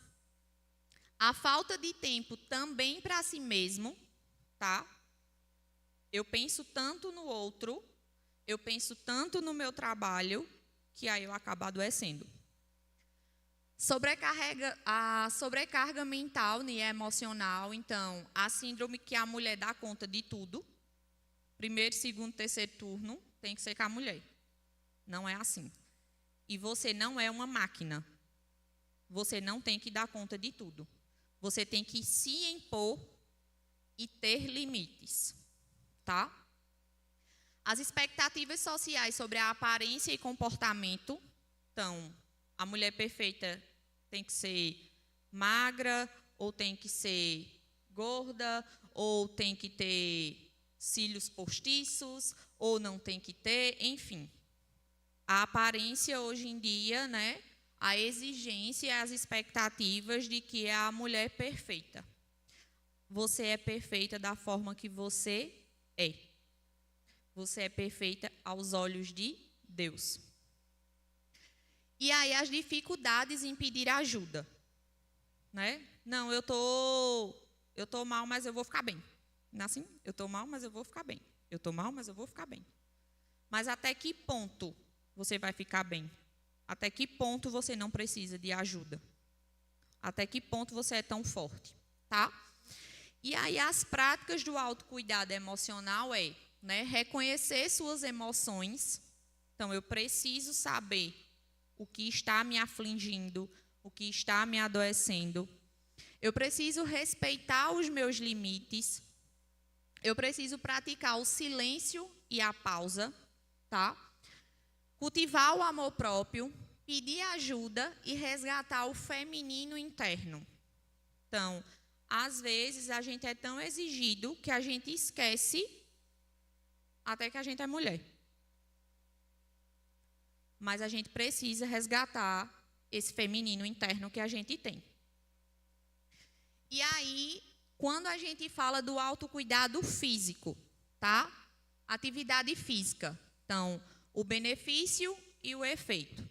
a falta de tempo também para si mesmo, tá? Eu penso tanto no outro, eu penso tanto no meu trabalho, que aí eu acabo adoecendo. A sobrecarga mental e emocional, então, a síndrome que a mulher dá conta de tudo. Primeiro, segundo, terceiro turno, tem que ser com a mulher. Não é assim. E você não é uma máquina. Você não tem que dar conta de tudo. Você tem que se impor e ter limites, tá? As expectativas sociais sobre a aparência e comportamento. Então, a mulher perfeita tem que ser magra, ou tem que ser gorda, ou tem que ter cílios postiços, ou não tem que ter, enfim. A aparência hoje em dia, né? A exigência e as expectativas de que é a mulher perfeita. Você é perfeita da forma que você é. Você é perfeita aos olhos de Deus. E aí as dificuldades em pedir ajuda, né? Não, eu tô mal, mas eu vou ficar bem. Não é assim? Eu tô mal, mas eu vou ficar bem. Eu tô mal, mas eu vou ficar bem. Mas até que ponto você vai ficar bem? Até que ponto você não precisa de ajuda? Até que ponto você é tão forte, tá? E aí as práticas do autocuidado emocional né, reconhecer suas emoções. Então, eu preciso saber o que está me afligindo, o que está me adoecendo. Eu preciso respeitar os meus limites. Eu preciso praticar o silêncio e a pausa, tá? Cultivar o amor próprio, pedir ajuda e resgatar o feminino interno. Então, às vezes, a gente é tão exigido que a gente esquece até que a gente é mulher. Mas a gente precisa resgatar esse feminino interno que a gente tem. E aí, quando a gente fala do autocuidado físico, tá? atividade física. Então, o benefício e o efeito.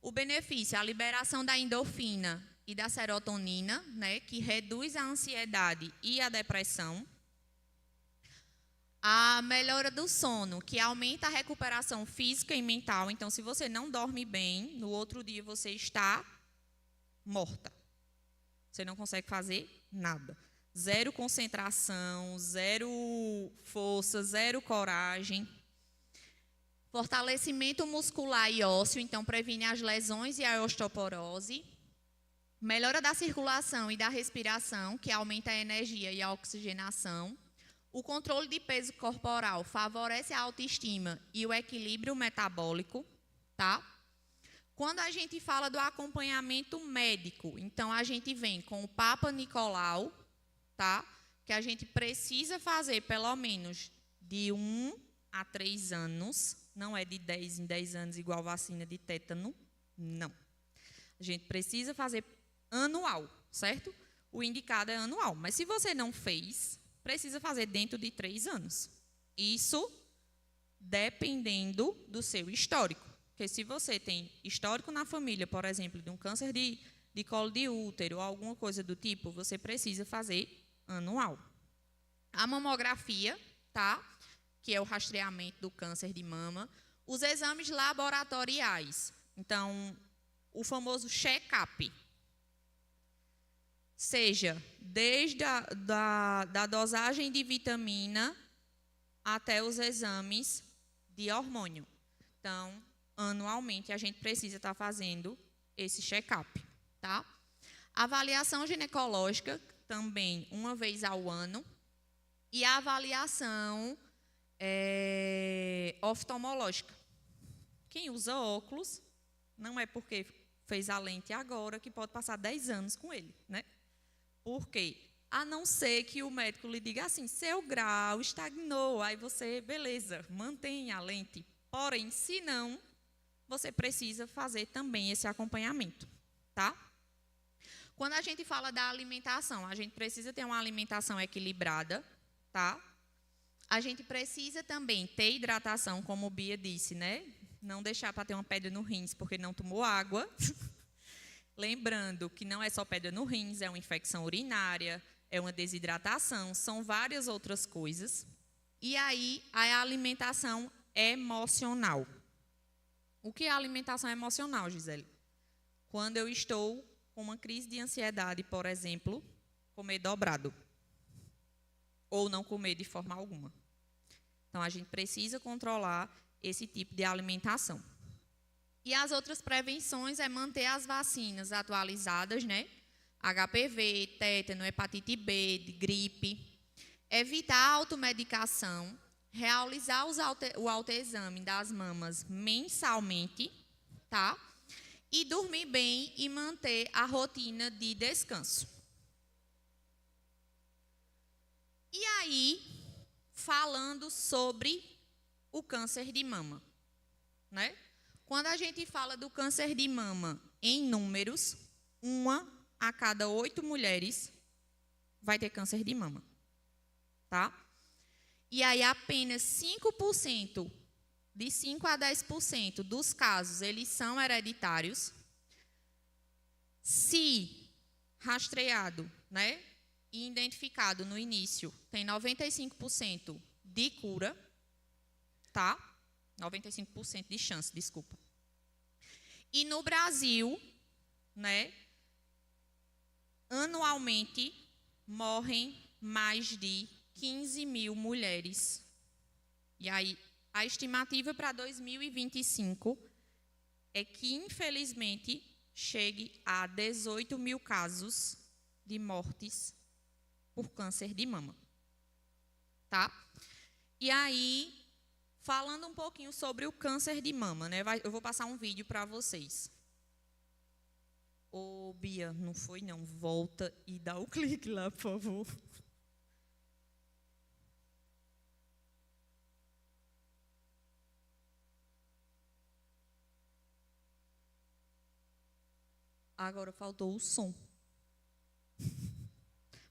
O benefício, a liberação da endorfina e da serotonina, né, que reduz a ansiedade e a depressão. A melhora do sono, que aumenta a recuperação física e mental. Então, se você não dorme bem, no outro dia você está morta. Você não consegue fazer nada. Zero concentração, zero força, zero coragem. Fortalecimento muscular e ósseo, então previne as lesões e a osteoporose. Melhora da circulação e da respiração, que aumenta a energia e a oxigenação. O controle de peso corporal favorece a autoestima e o equilíbrio metabólico, tá? Quando a gente fala do acompanhamento médico, então a gente vem com o Papa Nicolau, tá? Que a gente precisa fazer pelo menos de 1 a 3 anos, não é de 10 em 10 anos igual vacina de tétano, não. A gente precisa fazer anual, certo? O indicado é anual, mas se você não fez, precisa fazer dentro de 3 anos. Isso dependendo do seu histórico. Porque se você tem histórico na família, por exemplo, de um câncer de colo de útero ou alguma coisa do tipo, você precisa fazer anual. A mamografia, tá? Que é o rastreamento do câncer de mama. Os exames laboratoriais. Então, o famoso check-up. Seja desde da dosagem de vitamina até os exames de hormônio. Então, anualmente, a gente precisa estar fazendo esse check-up, tá? Avaliação ginecológica, também uma vez ao ano. E a avaliação oftalmológica. Quem usa óculos, não é porque fez a lente agora que pode passar 10 anos com ele, né? Por quê? A não ser que o médico lhe diga assim, seu grau estagnou, aí você, beleza, mantém a lente. Porém, se não, você precisa fazer também esse acompanhamento, tá? Quando a gente fala da alimentação, a gente precisa ter uma alimentação equilibrada, tá? A gente precisa também ter hidratação, como o Bia disse, né? Não deixar para ter uma pedra no rins porque não tomou água. Lembrando que não é só pedra no rins, é uma infecção urinária, é uma desidratação, são várias outras coisas. E aí, a alimentação emocional. O que é alimentação emocional, Gisele? Quando eu estou com uma crise de ansiedade, por exemplo, comer dobrado. Ou não comer de forma alguma. Então, a gente precisa controlar esse tipo de alimentação. E as outras prevenções é manter as vacinas atualizadas, né? HPV, tétano, hepatite B, de gripe. Evitar a automedicação. Realizar o autoexame das mamas mensalmente, tá? E dormir bem e manter a rotina de descanso. E aí, falando sobre o câncer de mama, né? Quando a gente fala do câncer de mama em números, 1 a cada 8 mulheres vai ter câncer de mama, tá? E aí apenas 5%, de 5 a 10% dos casos, eles são hereditários. Se rastreado, né, e identificado no início, tem 95% de cura, tá? 95% de chance, desculpa. E no Brasil, né, anualmente morrem mais de 15 mil mulheres. E aí, a estimativa para 2025 é que, infelizmente, chegue a 18 mil casos de mortes por câncer de mama. Tá? E aí, falando um pouquinho sobre o câncer de mama, né? Eu vou passar um vídeo para vocês. Ô, Bia, não foi não. Volta e dá o clique lá, por favor. Agora faltou o som.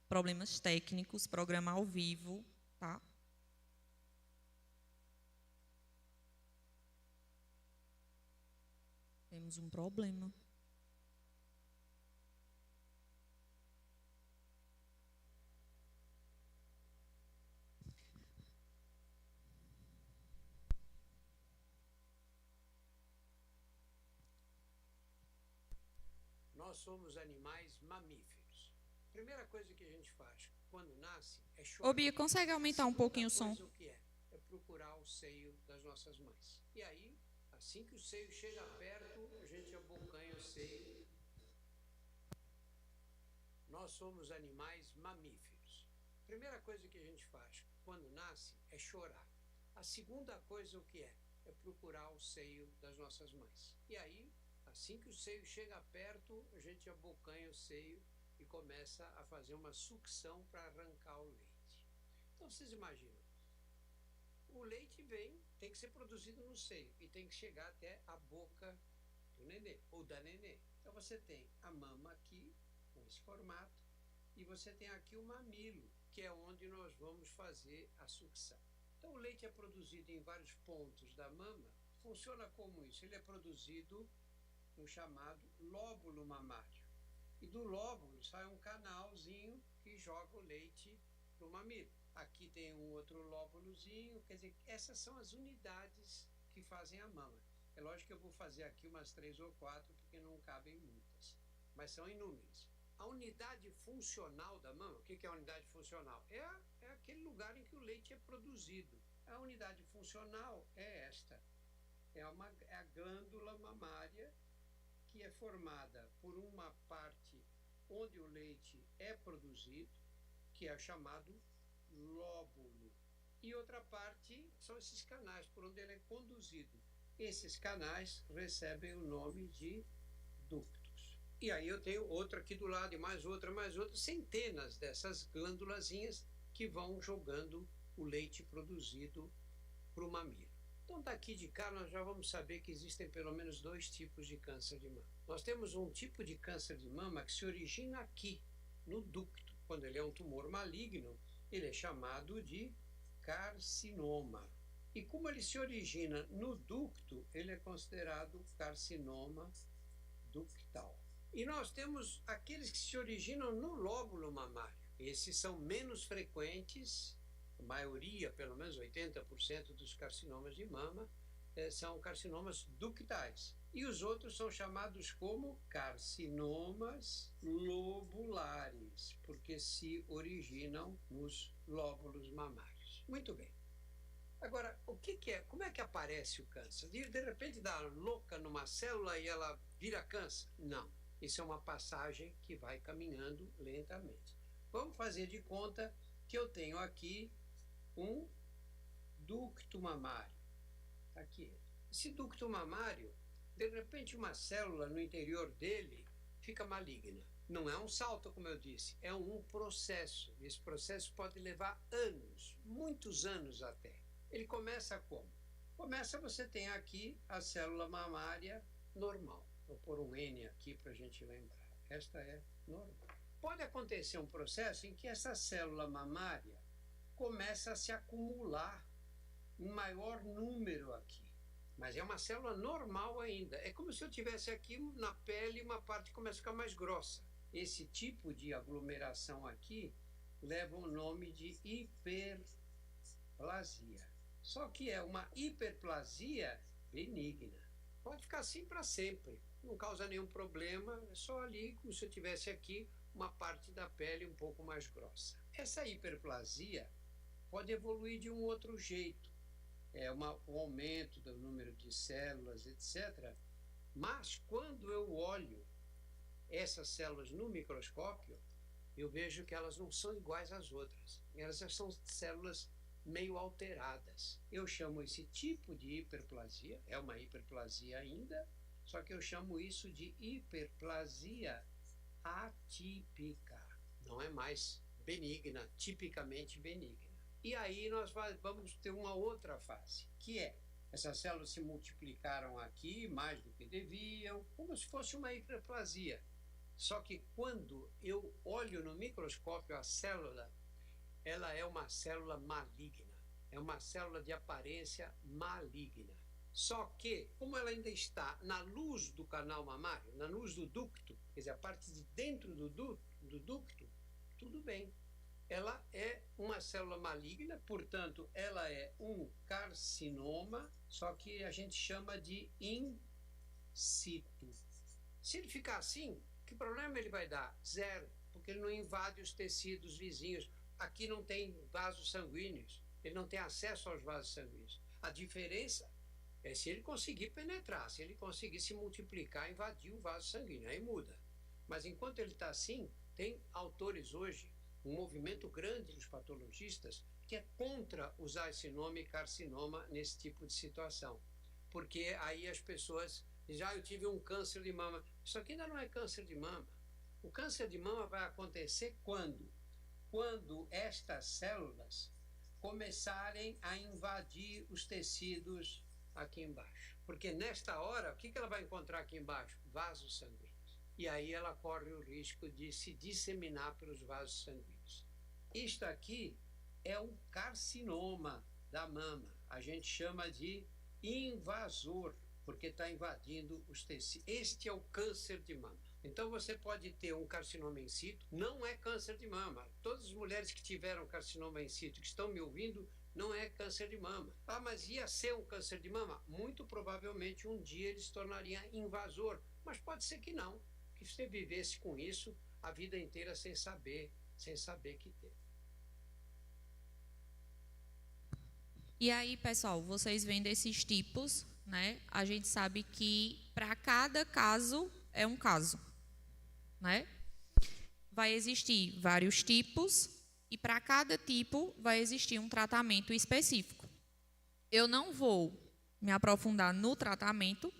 Problemas técnicos, programa ao vivo, tá? temos um problema. Nós somos animais mamíferos. Primeira coisa que a gente faz quando nasce é chorar. Ô, Bia, consegue aumentar um pouquinho o som? O que é? É procurar o seio das nossas mães. E aí, assim que o seio chega perto, a gente abocanha o seio. Nós somos animais mamíferos. Primeira coisa que a gente faz quando nasce é chorar. A segunda coisa o que é? É procurar o seio das nossas mães. E aí, assim que o seio chega perto, a gente abocanha o seio e começa a fazer uma sucção para arrancar o leite. Então, vocês imaginam, o leite tem que ser produzido no seio e tem que chegar até a boca do nenê ou da nenê. Então, você tem a mama aqui, com esse formato, e você tem aqui o mamilo, que é onde nós vamos fazer a sucção. Então, o leite é produzido em vários pontos da mama. Funciona como isso? Ele é produzido no chamado lóbulo mamário. E do lóbulo sai um canalzinho que joga o leite para o mamilo. Aqui tem um outro lóbulozinho, quer dizer, essas são as unidades que fazem a mama. É lógico que eu vou fazer aqui umas 3 ou 4, porque não cabem muitas, mas são inúmeras. A unidade funcional da mama, o que é a unidade funcional? É aquele lugar em que o leite é produzido. A unidade funcional é esta, é a glândula mamária, que é formada por uma parte onde o leite é produzido, que é chamado lóbulo, e outra parte são esses canais por onde ele é conduzido. Esses canais recebem o nome de ductos. E aí eu tenho outra aqui do lado, e mais outra, centenas dessas glândulazinhas que vão jogando o leite produzido para o mamilo. Então, daqui de cá, nós já vamos saber que existem pelo menos 2 tipos de câncer de mama. Nós temos um tipo de câncer de mama que se origina aqui, no ducto. Quando ele é um tumor maligno, ele é chamado de carcinoma. E como ele se origina no ducto, ele é considerado carcinoma ductal. E nós temos aqueles que se originam no lóbulo mamário. Esses são menos frequentes. A maioria, pelo menos 80% dos carcinomas de mama são carcinomas ductais. E os outros são chamados como carcinomas lobulares, porque se originam nos lóbulos mamários. Muito bem. Agora, o que é? Como é que aparece o câncer? De repente dá louca numa célula e ela vira câncer? Não. Isso é uma passagem que vai caminhando lentamente. Vamos fazer de conta que eu tenho aqui um ducto mamário. Está aqui. Esse ducto mamário, de repente uma célula no interior dele fica maligna. Não é um salto, como eu disse, é um processo. Esse processo pode levar anos, muitos anos até. Ele começa como? Começa, você tem aqui a célula mamária normal. Vou pôr um N aqui para a gente lembrar. Esta é normal. Pode acontecer um processo em que essa célula mamária começa a se acumular um maior número aqui. Mas é uma célula normal ainda. É como se eu tivesse aqui na pele uma parte que começa a ficar mais grossa. Esse tipo de aglomeração aqui leva o nome de hiperplasia. Só que é uma hiperplasia benigna. Pode ficar assim para sempre. Não causa nenhum problema. É só ali como se eu tivesse aqui uma parte da pele um pouco mais grossa. Essa hiperplasia pode evoluir de um outro jeito. Um aumento do número de células, etc. Mas quando eu olho essas células no microscópio, eu vejo que elas não são iguais às outras. Elas são células meio alteradas. Eu chamo esse tipo de hiperplasia, é uma hiperplasia ainda, só que eu chamo isso de hiperplasia atípica. Não é mais benigna, tipicamente benigna. E aí nós vamos ter uma outra fase, que é, essas células se multiplicaram aqui mais do que deviam, como se fosse uma hiperplasia. Só que quando eu olho no microscópio a célula, ela é uma célula maligna, é uma célula de aparência maligna. Só que, como ela ainda está na luz do canal mamário, na luz do ducto, quer dizer, a parte de dentro do ducto, tudo bem. Ela é uma célula maligna, portanto, ela é um carcinoma, só que a gente chama de in situ. Se ele ficar assim, que problema ele vai dar? Zero, porque ele não invade os tecidos vizinhos. Aqui não tem vasos sanguíneos, ele não tem acesso aos vasos sanguíneos. A diferença é se ele conseguir penetrar, se ele conseguir se multiplicar, invadir o vaso sanguíneo, aí muda. Mas enquanto ele está assim, tem autores hoje, um movimento grande dos patologistas, que é contra usar esse nome carcinoma nesse tipo de situação. Porque aí as pessoas dizem, eu tive um câncer de mama. Isso aqui ainda não é câncer de mama. O câncer de mama vai acontecer quando? Quando estas células começarem a invadir os tecidos aqui embaixo. Porque nesta hora, o que ela vai encontrar aqui embaixo? Vasos sanguíneos. E aí ela corre o risco de se disseminar pelos vasos sanguíneos. Isto aqui é um carcinoma da mama. A gente chama de invasor, porque está invadindo os tecidos. Este é o câncer de mama. Então você pode ter um carcinoma in situ, não é câncer de mama. Todas as mulheres que tiveram carcinoma in situ, que estão me ouvindo, não é câncer de mama. Ah, mas ia ser um câncer de mama? Muito provavelmente um dia ele se tornaria invasor, mas pode ser que não, que você vivesse com isso a vida inteira sem saber que teve. E aí, pessoal, vocês vendo esses tipos, né? A gente sabe que para cada caso é um caso, né? Vai existir vários tipos e para cada tipo vai existir um tratamento específico. Eu não vou me aprofundar no tratamento,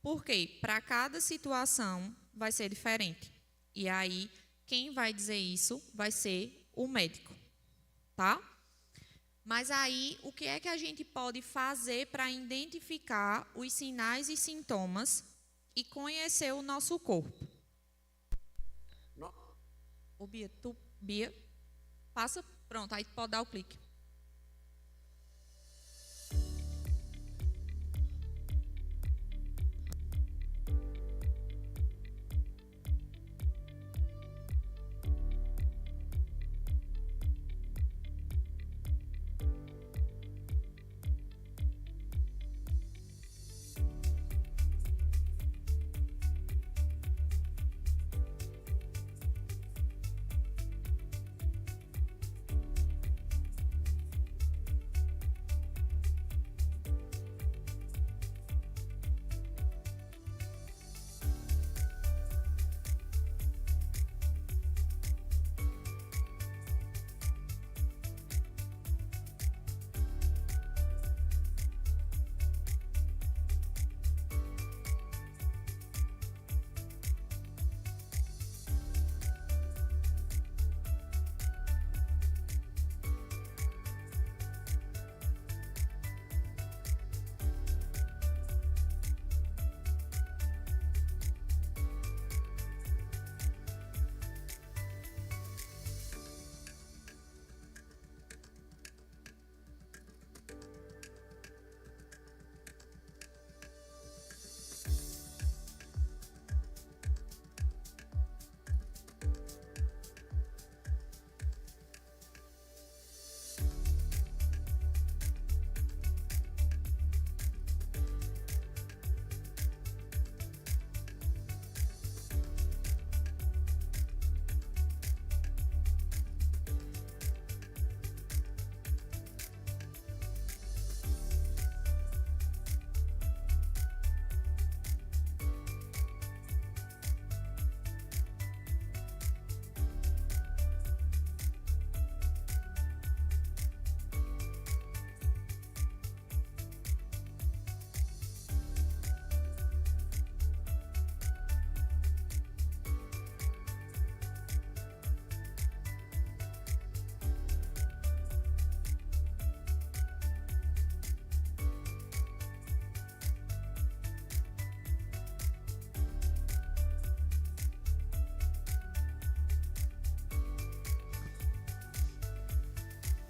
porque para cada situação vai ser diferente. E aí, quem vai dizer isso vai ser o médico, tá? Mas aí, o que é que a gente pode fazer para identificar os sinais e sintomas e conhecer o nosso corpo? Ô, Bia, passa, pronto, aí pode dar o clique.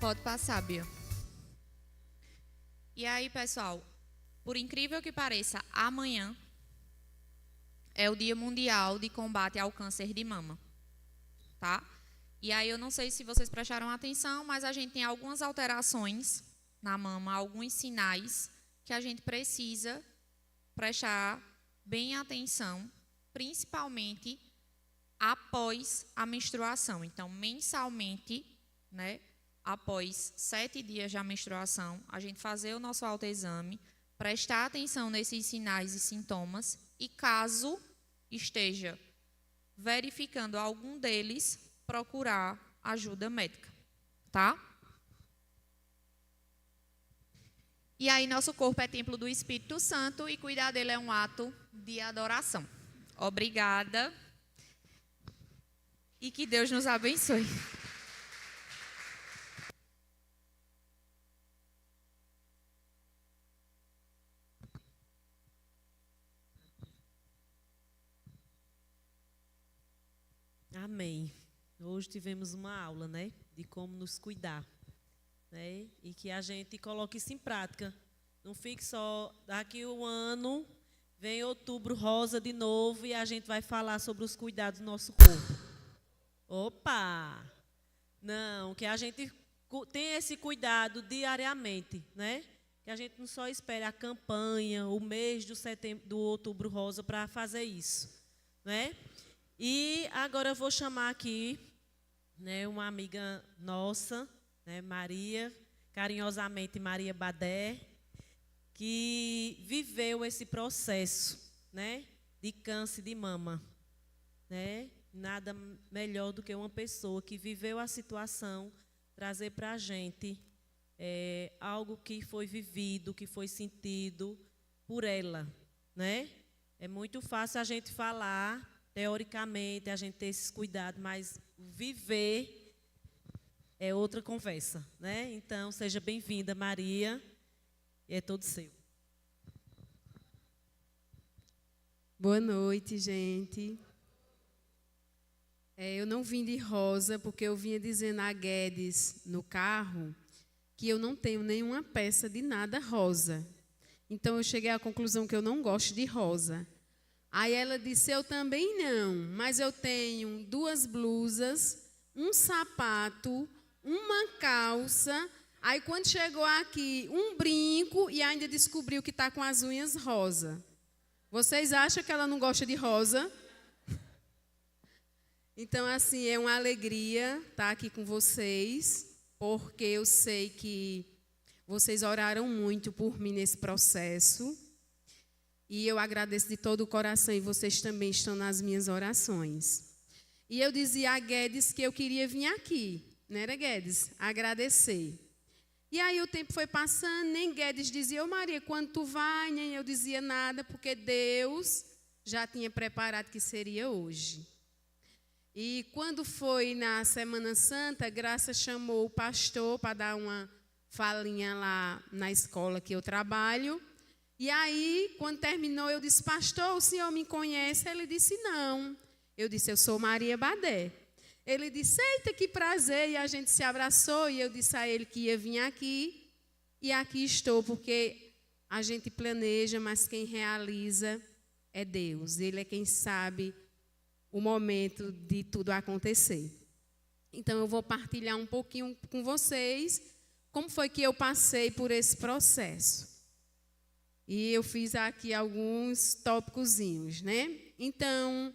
Pode passar, Bia. E aí, pessoal, Por incrível que pareça, amanhã é o Dia Mundial de Combate ao Câncer de Mama, tá? E aí eu não sei se vocês prestaram atenção, mas a gente tem algumas alterações na mama, alguns sinais que a gente precisa prestar bem atenção, principalmente após a menstruação. Então, mensalmente, né, após 7 dias da menstruação, a gente fazer o nosso autoexame, prestar atenção nesses sinais e sintomas e, caso esteja verificando algum deles, procurar ajuda médica, tá? E aí, nosso corpo é templo do Espírito Santo e cuidar dele é um ato de adoração. Obrigada. E que Deus nos abençoe. Amém. Hoje tivemos uma aula, né, de como nos cuidar, né, e que a gente coloque isso em prática. Não fique só daqui um ano, vem outubro rosa de novo e a gente vai falar sobre os cuidados do nosso corpo. Opa! Não, que a gente tenha esse cuidado diariamente, né? Que a gente não só espere a campanha, o mês do outubro rosa para fazer isso, né? E agora eu vou chamar aqui, né, uma amiga nossa, né, Maria, carinhosamente Maria Badé, que viveu esse processo, né, de câncer de mama, né? Nada melhor do que uma pessoa que viveu a situação trazer para a gente algo que foi vivido, que foi sentido por ela, né? É muito fácil a gente falar, teoricamente, a gente ter esses cuidados, mas viver é outra conversa, né? Então, seja bem-vinda, Maria, é todo seu. Boa noite, gente. Eu não vim de rosa, porque eu vinha dizendo a Guedes no carro que eu não tenho nenhuma peça de nada rosa. Então, eu cheguei à conclusão que eu não gosto de rosa. Aí ela disse, eu também não, mas eu tenho 2 blusas, um sapato, uma calça. Aí, quando chegou aqui, um brinco e ainda descobriu que está com as unhas rosa. Vocês acham que ela não gosta de rosa? Então, assim, é uma alegria estar aqui com vocês, porque eu sei que vocês oraram muito por mim nesse processo. E eu agradeço de todo o coração, e vocês também estão nas minhas orações. E eu dizia a Guedes que eu queria vir aqui, não era, Guedes? Agradecer. E aí o tempo foi passando, nem Guedes dizia, ô Maria, quando tu vai? Nem eu dizia nada, porque Deus já tinha preparado que seria hoje. E quando foi na Semana Santa, Graça chamou o pastor para dar uma falinha lá na escola que eu trabalho. E aí, quando terminou, eu disse, pastor, o senhor me conhece? Ele disse, não. Eu disse, eu sou Maria Badé. Ele disse, eita, que prazer. E a gente se abraçou e eu disse a ele que ia vir aqui. E aqui estou, porque a gente planeja, mas quem realiza é Deus. Ele é quem sabe o momento de tudo acontecer. Então, eu vou partilhar um pouquinho com vocês como foi que eu passei por esse processo. E eu fiz aqui alguns tópicozinhos, né? Então,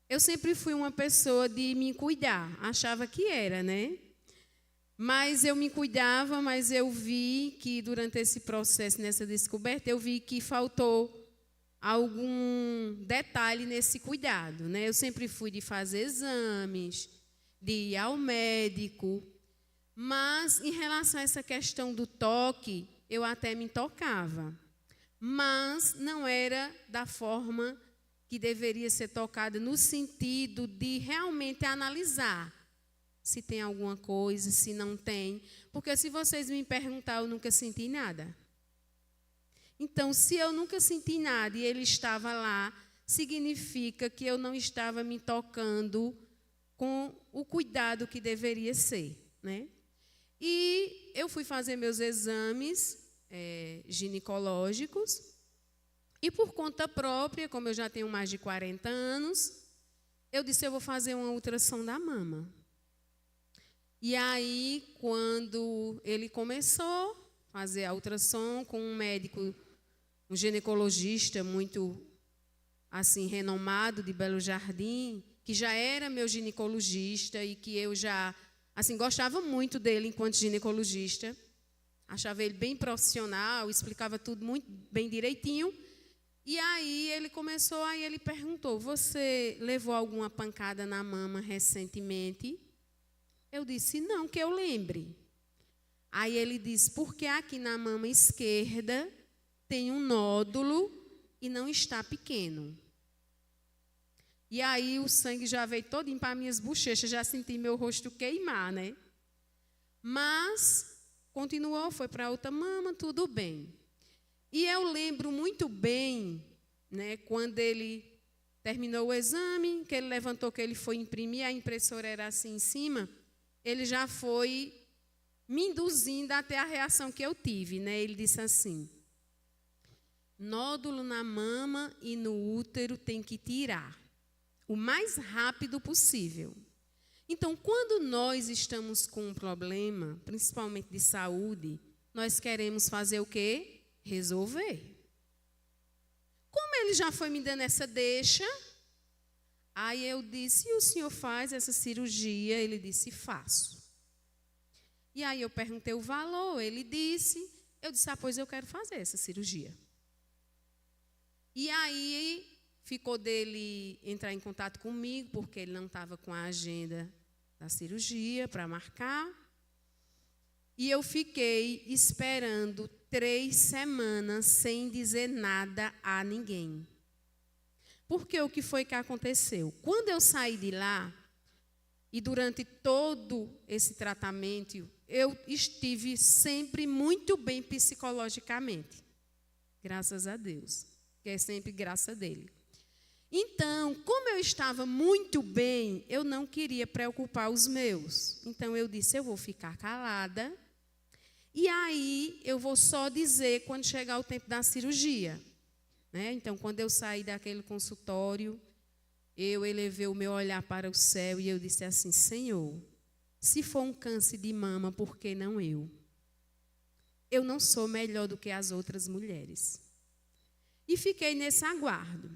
eu sempre fui uma pessoa de me cuidar. Achava que era, né? Mas eu me cuidava, mas eu vi que durante esse processo, nessa descoberta, eu vi que faltou algum detalhe nesse cuidado, né? Eu sempre fui de fazer exames, de ir ao médico, mas em relação a essa questão do toque, eu até me tocava, mas não era da forma que deveria ser tocada, no sentido de realmente analisar se tem alguma coisa, se não tem, porque se vocês me perguntar, eu nunca senti nada. Então, se eu nunca senti nada e ele estava lá, significa que eu não estava me tocando com o cuidado que deveria ser, né? E eu fui fazer meus exames ginecológicos E por conta própria, como eu já tenho mais de 40 anos, eu disse, eu vou fazer uma ultrassom da mama. E aí, quando ele começou a fazer a ultrassom com um médico, um ginecologista muito assim renomado de Belo Jardim, que já era meu ginecologista e que eu já assim gostava muito dele enquanto ginecologista, achava ele bem profissional, explicava tudo muito bem direitinho. E aí ele começou, aí ele perguntou, você levou alguma pancada na mama recentemente? Eu disse, não, que eu lembre. Aí ele disse, porque aqui na mama esquerda tem um nódulo e não está pequeno. E aí o sangue já veio todinho para minhas bochechas, já senti meu rosto queimar, né? Mas continuou, foi para outra mama, tudo bem. E eu lembro muito bem, né, quando ele terminou o exame, que ele levantou, que ele foi imprimir, a impressora era assim em cima, ele já foi me induzindo até a reação que eu tive, né? Ele disse assim, nódulo na mama e no útero tem que tirar o mais rápido possível. Então, quando nós estamos com um problema, principalmente de saúde, nós queremos fazer o quê? Resolver. Como ele já foi me dando essa deixa, aí eu disse, e o senhor faz essa cirurgia? Ele disse, faço. E aí eu perguntei o valor, ele disse, eu disse, pois eu quero fazer essa cirurgia. E aí ficou dele entrar em contato comigo, porque ele não estava com a agenda da cirurgia para marcar. E eu fiquei esperando 3 semanas sem dizer nada a ninguém. Porque o que foi que aconteceu? Quando eu saí de lá, e durante todo esse tratamento, eu estive sempre muito bem psicologicamente. Graças a Deus, que é sempre graça dele. Então, como eu estava muito bem, eu não queria preocupar os meus. Então, eu disse, eu vou ficar calada. E aí, eu vou só dizer quando chegar o tempo da cirurgia. Né? Então, quando eu saí daquele consultório, eu elevei o meu olhar para o céu e eu disse assim, Senhor, se for um câncer de mama, por que não eu? Eu não sou melhor do que as outras mulheres. E fiquei nesse aguardo.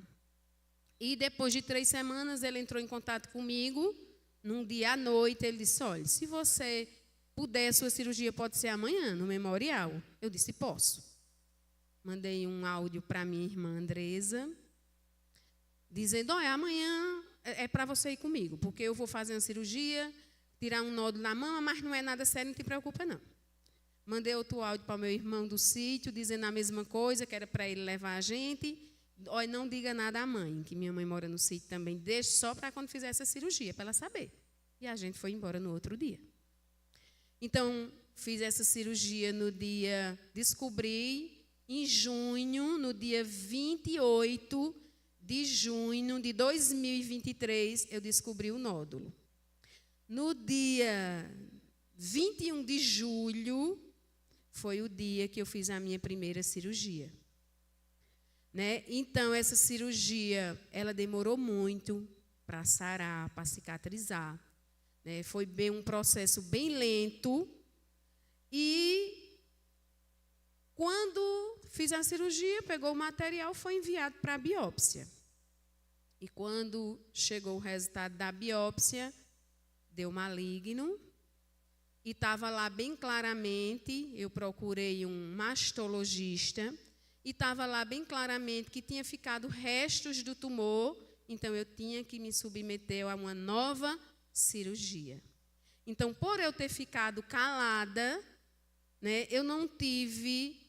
E depois de 3 semanas, ele entrou em contato comigo. Num dia à noite, ele disse, olha, se você puder, a sua cirurgia pode ser amanhã, no memorial. Eu disse, posso. Mandei um áudio para minha irmã Andresa, dizendo, olha, amanhã é para você ir comigo, porque eu vou fazer uma cirurgia, tirar um nódulo na mama, mas não é nada sério, não te preocupa não. Mandei outro áudio para meu irmão do sítio, dizendo a mesma coisa, que era para ele levar a gente. Olha, não diga nada à mãe, que minha mãe mora no sítio também, deixe só para quando fizer essa cirurgia, para ela saber. E a gente foi embora no outro dia. Então, fiz essa cirurgia no dia, descobri em junho, no dia 28 de junho de 2023, eu descobri o nódulo. No dia 21 de julho, foi o dia que eu fiz a minha primeira cirurgia. Né? Então, essa cirurgia, ela demorou muito para sarar, para cicatrizar. Né? Foi um processo bem lento. E, quando fiz a cirurgia, pegou o material, foi enviado para a biópsia. E, quando chegou o resultado da biópsia, deu maligno. E estava lá bem claramente, eu procurei um mastologista, e estava lá bem claramente que tinha ficado restos do tumor, então eu tinha que me submeter a uma nova cirurgia. Então, por eu ter ficado calada, né, eu não tive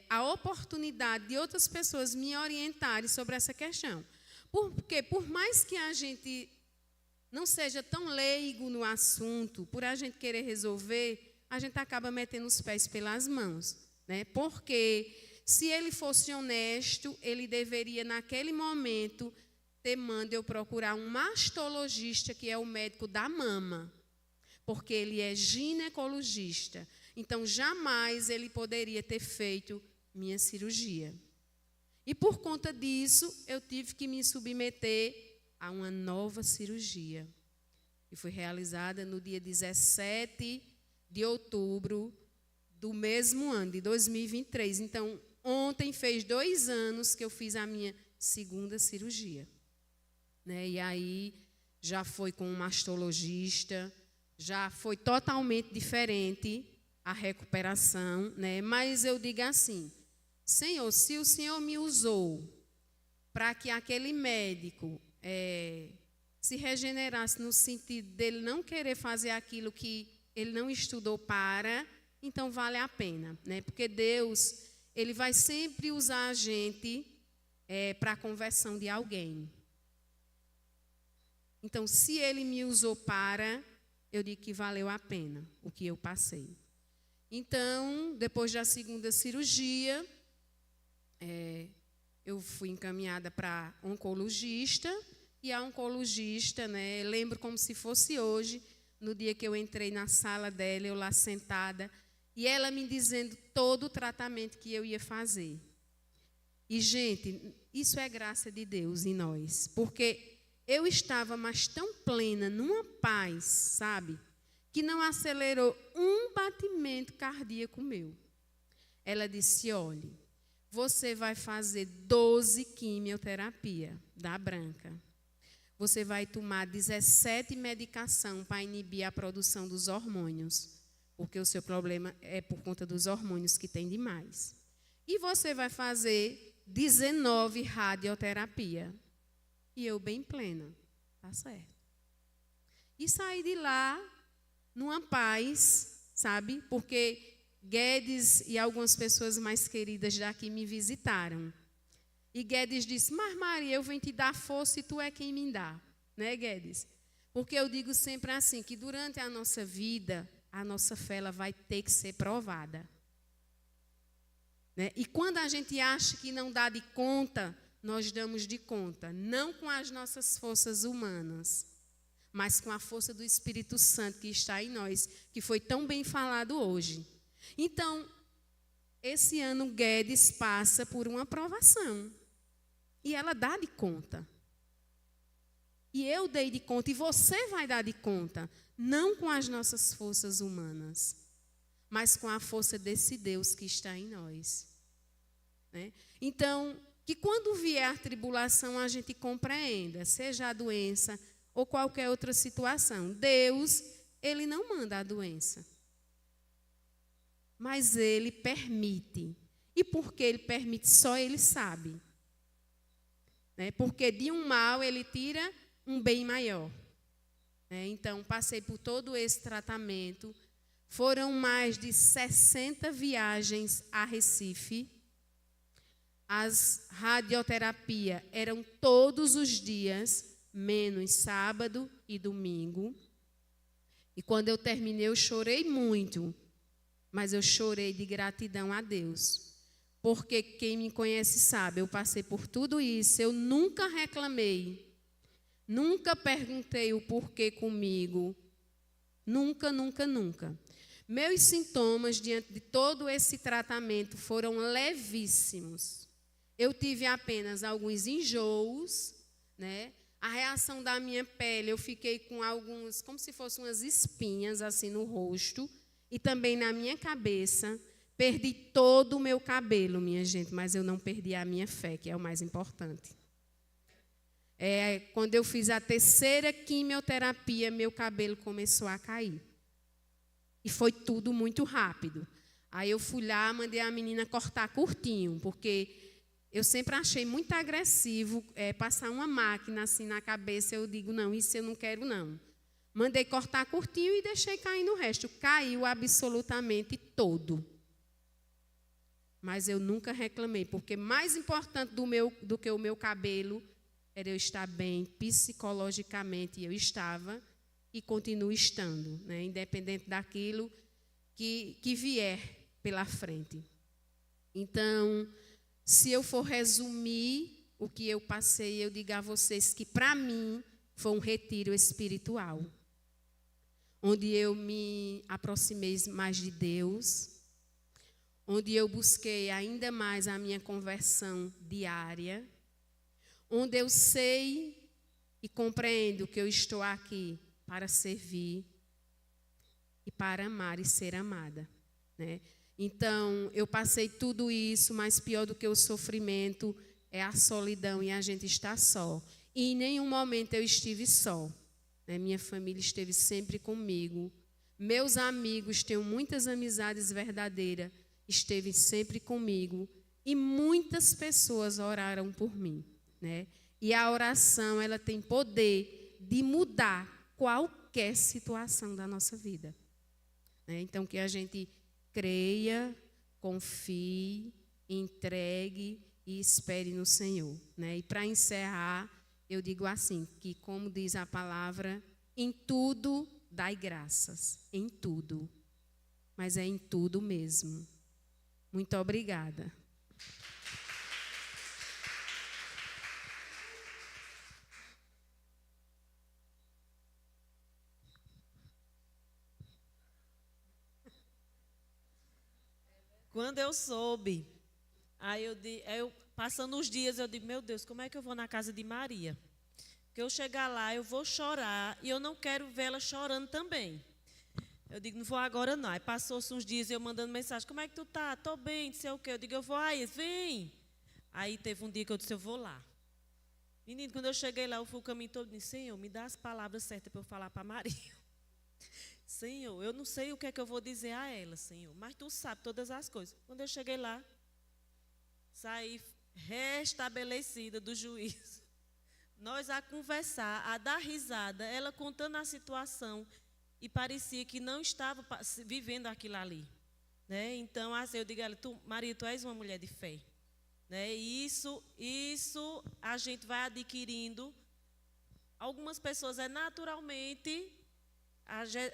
a oportunidade de outras pessoas me orientarem sobre essa questão. Porque, por mais que a gente não seja tão leigo no assunto, por a gente querer resolver, a gente acaba metendo os pés pelas mãos. Né? Porque, se ele fosse honesto, ele deveria, naquele momento, ter mandado eu procurar um mastologista, que é o médico da mama, porque ele é ginecologista. Então, jamais ele poderia ter feito minha cirurgia. E por conta disso, eu tive que me submeter a uma nova cirurgia. E foi realizada no dia 17 de outubro do mesmo ano, de 2023. Então, ontem fez 2 anos que eu fiz a minha segunda cirurgia. Né? E aí já foi com um mastologista, já foi totalmente diferente a recuperação. Né? Mas eu digo assim, Senhor, se o Senhor me usou para que aquele médico se regenerasse no sentido dele não querer fazer aquilo que ele não estudou para, então vale a pena, né? Porque Deus, Ele vai sempre usar a gente para a conversão de alguém. Então, se Ele me usou para, eu digo que valeu a pena o que eu passei. Então, depois da segunda cirurgia, eu fui encaminhada para oncologista, e a oncologista, né, lembro como se fosse hoje, no dia que eu entrei na sala dela, eu lá sentada, e ela me dizendo todo o tratamento que eu ia fazer. E, gente, isso é graça de Deus em nós, porque eu estava mas tão plena, numa paz, sabe, que não acelerou um batimento cardíaco meu. Ela disse, olhe, você vai fazer 12 quimioterapia da branca. Você vai tomar 17 medicações para inibir a produção dos hormônios, porque o seu problema é por conta dos hormônios que tem demais. E você vai fazer 19 radioterapia. E eu bem plena, tá certo. E saí de lá numa paz, sabe? Porque Guedes e algumas pessoas mais queridas daqui me visitaram. E Guedes disse, mas Maria, eu venho te dar força e tu é quem me dá. Né, Guedes? Porque eu digo sempre assim, que durante a nossa vida, a nossa fé ela vai ter que ser provada. Né? E quando a gente acha que não dá de conta, nós damos de conta. Não com as nossas forças humanas, mas com a força do Espírito Santo que está em nós, que foi tão bem falado hoje. Então, esse ano Guedes passa por uma provação. E ela dá de conta. E eu dei de conta, e você vai dar de conta. Não com as nossas forças humanas, mas com a força desse Deus que está em nós. Né? Então, que quando vier a tribulação, a gente compreenda, seja a doença ou qualquer outra situação. Deus, Ele não manda a doença. Mas Ele permite. E porque Ele permite, só Ele sabe. Né? Porque de um mal Ele tira um bem maior. Né? Então, passei por todo esse tratamento. Foram mais de 60 viagens a Recife. As radioterapias eram todos os dias, menos sábado e domingo. E quando eu terminei, eu chorei muito. Mas eu chorei de gratidão a Deus. Porque quem me conhece sabe, eu passei por tudo isso, eu nunca reclamei, nunca perguntei o porquê comigo, nunca, nunca, nunca. Meus sintomas diante de todo esse tratamento foram levíssimos. Eu tive apenas alguns enjoos, né? A reação da minha pele, eu fiquei com alguns, como se fossem umas espinhas assim no rosto e também na minha cabeça. Perdi todo o meu cabelo, minha gente, mas eu não perdi a minha fé, que é o mais importante. Quando eu fiz a 3ª quimioterapia, meu cabelo começou a cair. E foi tudo muito rápido. Aí eu fui lá, mandei a menina cortar curtinho, porque eu sempre achei muito agressivo passar uma máquina assim na cabeça. Eu digo, não, isso eu não quero, não. Mandei cortar curtinho e deixei cair no resto. Caiu absolutamente todo. Mas eu nunca reclamei, porque mais importante do que o meu cabelo era eu estar bem psicologicamente, e eu estava e continuo estando, né? Independente daquilo que vier pela frente. Então, se eu for resumir o que eu passei, eu digo a vocês que, para mim, foi um retiro espiritual, onde eu me aproximei mais de Deus, onde eu busquei ainda mais a minha conversão diária, onde eu sei e compreendo que eu estou aqui para servir e para amar e ser amada, né? Então, eu passei tudo isso, mas pior do que o sofrimento é a solidão e a gente está só. E em nenhum momento eu estive só, né? Minha família esteve sempre comigo. Meus amigos, tenho muitas amizades verdadeiras, esteve sempre comigo. E muitas pessoas oraram por mim, né? E a oração, ela tem poder de mudar qualquer situação da nossa vida, né? Então, que a gente creia, confie, entregue e espere no Senhor, né? E para encerrar, eu digo assim, que como diz a palavra, em tudo dai graças, em tudo, mas é em tudo mesmo. Muito obrigada. Quando eu soube, aí passando os dias, eu digo, meu Deus, como é que eu vou na casa de Maria? Porque eu chegar lá, eu vou chorar e eu não quero ver ela chorando também. Eu digo, não vou agora não. Aí passou-se uns dias eu mandando mensagem, como é que tu tá? Tô bem, não sei o quê. Eu digo, eu vou aí, vem. Aí teve um dia que eu disse, eu vou lá. Menino, quando eu cheguei lá, eu fui o caminho todo e disse, Senhor, me dá as palavras certas para eu falar para Maria. Senhor, eu não sei o que é que eu vou dizer a ela, Senhor, mas tu sabe todas as coisas. Quando eu cheguei lá, saí restabelecida do juízo. Nós a conversar, a dar risada, ela contando a situação e parecia que não estava vivendo aquilo ali, né? Então, assim, eu digo a ela, Maria, tu és uma mulher de fé, né? E isso a gente vai adquirindo. Algumas pessoas naturalmente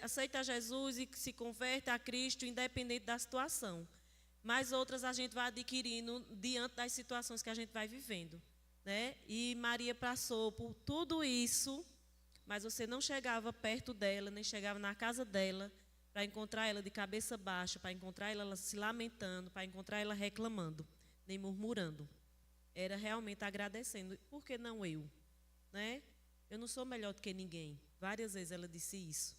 aceita Jesus e se converte a Cristo independente da situação. Mas outras a gente vai adquirindo diante das situações que a gente vai vivendo, né? E Maria passou por tudo isso, mas você não chegava perto dela, nem chegava na casa dela para encontrar ela de cabeça baixa, para encontrar ela se lamentando, para encontrar ela reclamando, nem murmurando. Era realmente agradecendo. Por que não eu? Né? Eu não sou melhor do que ninguém. Várias vezes ela disse isso,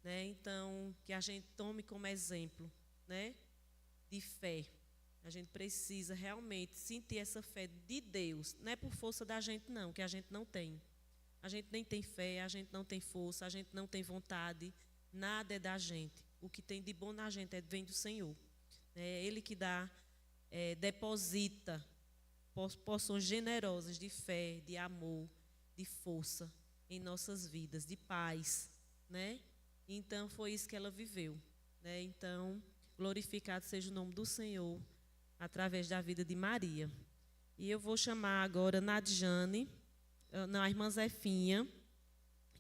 né? Então, que a gente tome como exemplo, né, de fé. A gente precisa realmente sentir essa fé de Deus. Não é por força da gente, não, que a gente não tem. A gente nem tem fé, a gente não tem força, a gente não tem vontade. Nada é da gente. O que tem de bom na gente vem do Senhor. É Ele que dá, deposita porções generosas de fé, de amor, de força em nossas vidas, de paz, né? Então, foi isso que ela viveu, né? Então, glorificado seja o nome do Senhor através da vida de Maria. E eu vou chamar agora Nadjane, não, a irmã Zefinha,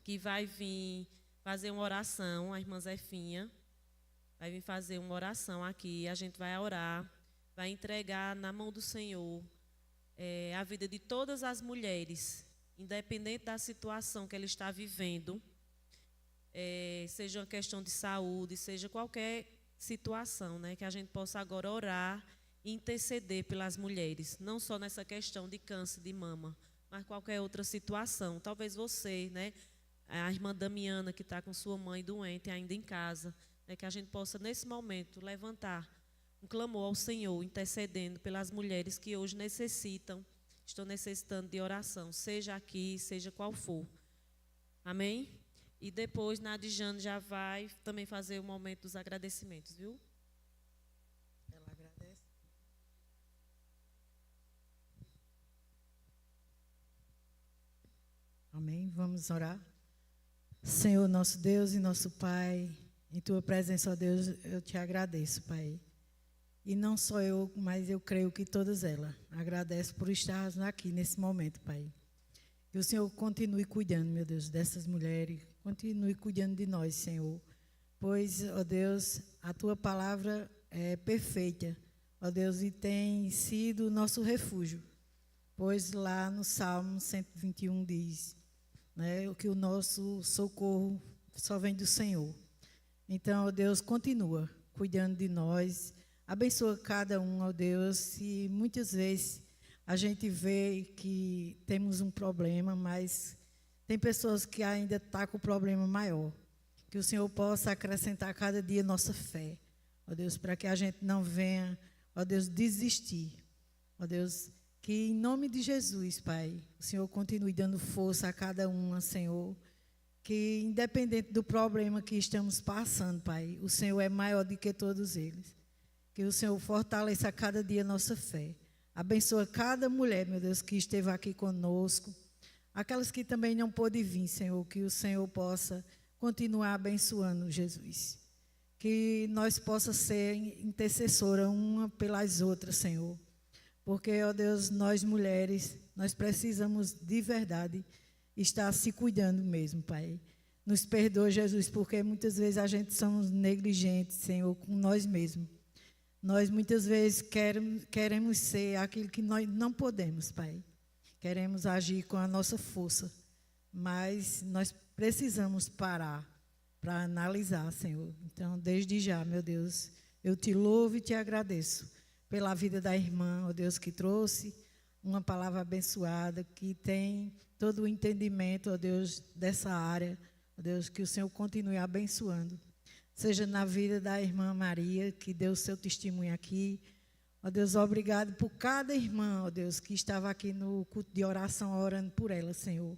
que vai vir fazer uma oração, a irmã Zefinha vai vir fazer uma oração aqui, a gente vai orar, vai entregar na mão do Senhor a vida de todas as mulheres, independente da situação que ela está vivendo, seja uma questão de saúde, seja qualquer situação, né, que a gente possa agora orar e interceder pelas mulheres, não só nessa questão de câncer de mama, mas qualquer outra situação. Talvez você, né, a irmã Damiana, que está com sua mãe doente ainda em casa, né, que a gente possa, nesse momento, levantar um clamor ao Senhor, intercedendo pelas mulheres que hoje estão necessitando de oração, seja aqui, seja qual for. Amém? E depois, Nadjane já vai também fazer o momento dos agradecimentos, viu? Ela agradece. Amém? Vamos orar. Senhor, nosso Deus e nosso Pai, em Tua presença, ó Deus, eu te agradeço, Pai. E não só eu, mas eu creio que todas elas. Agradeço por estar aqui nesse momento, Pai. Que o Senhor continue cuidando, meu Deus, dessas mulheres. Continue cuidando de nós, Senhor. Pois, ó Deus, a Tua palavra é perfeita, ó Deus, e tem sido o nosso refúgio. Pois lá no Salmo 121 diz, né, que o nosso socorro só vem do Senhor. Então, ó Deus, continua cuidando de nós, Abençoa cada um, ó Deus, e muitas vezes a gente vê que temos um problema, mas tem pessoas que ainda estão com o problema maior. Que o Senhor possa acrescentar cada dia nossa fé, ó Deus, para que a gente não venha, ó Deus, desistir. Ó Deus, que em nome de Jesus, Pai, o Senhor continue dando força a cada uma, Senhor. Que independente do problema que estamos passando, Pai, o Senhor é maior do que todos eles. Que o Senhor fortaleça a cada dia nossa fé. Abençoa cada mulher, meu Deus, que esteve aqui conosco. Aquelas que também não pôde vir, Senhor, que o Senhor possa continuar abençoando, Jesus. Que nós possamos ser intercessora uma pelas outras, Senhor. Porque, ó Deus, nós mulheres, nós precisamos de verdade estar se cuidando mesmo, Pai. Nos perdoa, Jesus, porque muitas vezes a gente somos negligentes, Senhor, com nós mesmos. Nós muitas vezes queremos ser aquilo que nós não podemos, Pai. Queremos agir com a nossa força, mas nós precisamos parar para analisar, Senhor. Então, desde já, meu Deus, eu te louvo e te agradeço pela vida da irmã, ó Deus, que trouxe uma palavra abençoada, que tem todo o entendimento, ó Deus, dessa área. Ó Deus, que o Senhor continue abençoando. Seja na vida da irmã Maria, que deu o seu testemunho aqui. Ó Deus, obrigado por cada irmã, ó Deus, que estava aqui no culto de oração, orando por ela, Senhor.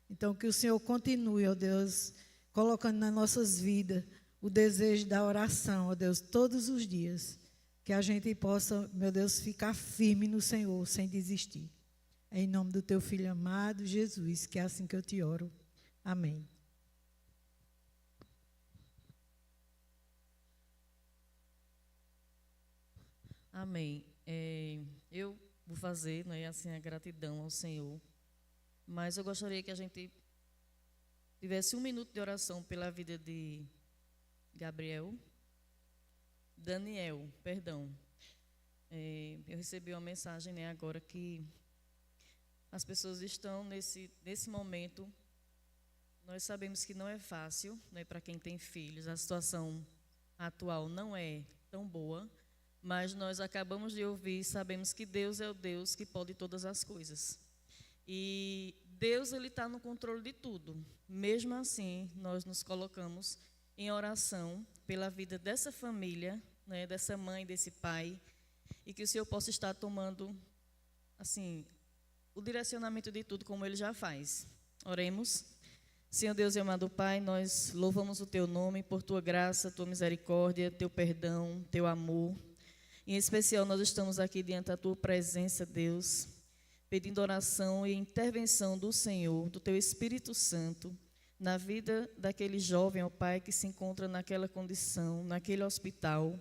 Então, que o Senhor continue, ó Deus, colocando nas nossas vidas o desejo da oração, ó Deus, todos os dias. Que a gente possa, meu Deus, ficar firme no Senhor, sem desistir. Em nome do teu Filho amado, Jesus, que é assim que eu te oro. Amém. Amém. Eu vou fazer, né, assim, a gratidão ao Senhor, mas eu gostaria que a gente tivesse 1 minuto de oração pela vida de Daniel, perdão. Eu recebi uma mensagem, né, agora que as pessoas estão nesse momento. Nós sabemos que não é fácil, né, para quem tem filhos, a situação atual não é tão boa. Mas nós acabamos de ouvir e sabemos que Deus é o Deus que pode todas as coisas. E Deus, Ele está no controle de tudo. Mesmo assim, nós nos colocamos em oração pela vida dessa família, né, dessa mãe, desse pai, e que o Senhor possa estar tomando, assim, o direcionamento de tudo, como Ele já faz. Oremos. Senhor Deus e amado Pai, nós louvamos o Teu nome por Tua graça, Tua misericórdia, Teu perdão, Teu amor. Em especial, nós estamos aqui diante da Tua presença, Deus, pedindo oração e intervenção do Senhor, do Teu Espírito Santo, na vida daquele jovem, ó Pai, que se encontra naquela condição, naquele hospital.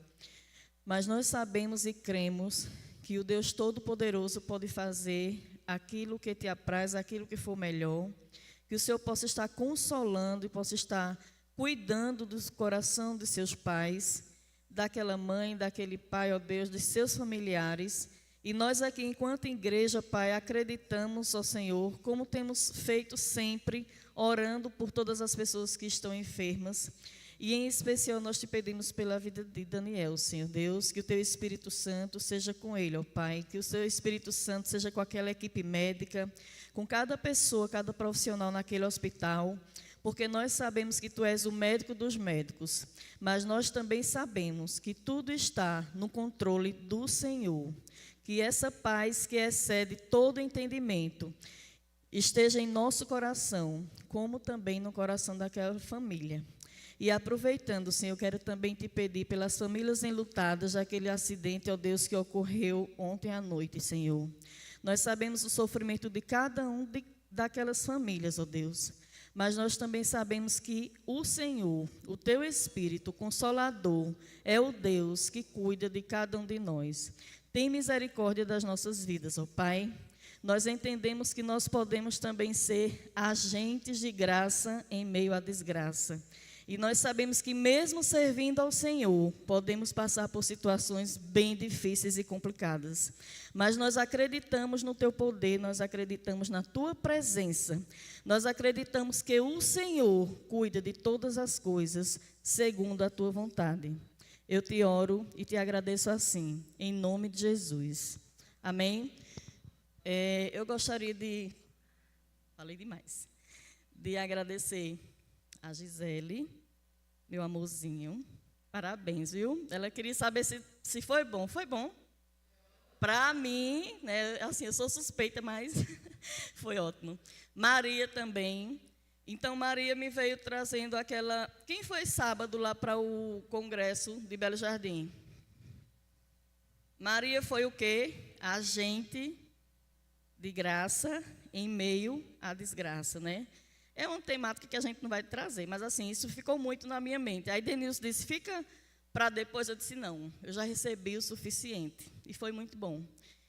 Mas nós sabemos e cremos que o Deus Todo-Poderoso pode fazer aquilo que Te apraz, aquilo que for melhor, que o Senhor possa estar consolando e possa estar cuidando do coração de seus pais, daquela mãe, daquele pai, ó Deus, dos seus familiares. E nós aqui, enquanto igreja, Pai, acreditamos, ó Senhor, como temos feito sempre, orando por todas as pessoas que estão enfermas. E em especial nós te pedimos pela vida de Daniel, Senhor Deus, que o Teu Espírito Santo seja com ele, ó Pai, que o Teu Espírito Santo seja com aquela equipe médica, com cada pessoa, cada profissional naquele hospital, porque nós sabemos que Tu és o médico dos médicos, mas nós também sabemos que tudo está no controle do Senhor. Que essa paz que excede todo entendimento esteja em nosso coração, como também no coração daquela família. E aproveitando, Senhor, quero também Te pedir pelas famílias enlutadas daquele acidente, ó Deus, que ocorreu ontem à noite, Senhor. Nós sabemos o sofrimento de cada daquelas famílias, ó Deus. Mas nós também sabemos que o Senhor, o Teu Espírito Consolador, é o Deus que cuida de cada um de nós. Tem misericórdia das nossas vidas, ó Pai. Nós entendemos que nós podemos também ser agentes de graça em meio à desgraça. E nós sabemos que mesmo servindo ao Senhor, podemos passar por situações bem difíceis e complicadas. Mas nós acreditamos no Teu poder, nós acreditamos na Tua presença. Nós acreditamos que o Senhor cuida de todas as coisas segundo a Tua vontade. eu te oro e te agradeço assim, em nome de Jesus. Amém? Eu gostaria de... Falei demais. De agradecer a Gisele, meu amorzinho. Parabéns, viu? Ela queria saber se foi bom. Foi bom. Para mim, né, assim, eu sou suspeita, mas foi ótimo. Maria também. Então, Maria me veio trazendo aquela... Quem foi sábado lá para o congresso de Belo Jardim? Maria foi o quê? Agente de graça em meio à desgraça, né? É uma temática que a gente não vai trazer, mas assim, isso ficou muito na minha mente. Aí Denilson disse, fica para depois. Eu disse, não, eu já recebi o suficiente. E foi muito bom.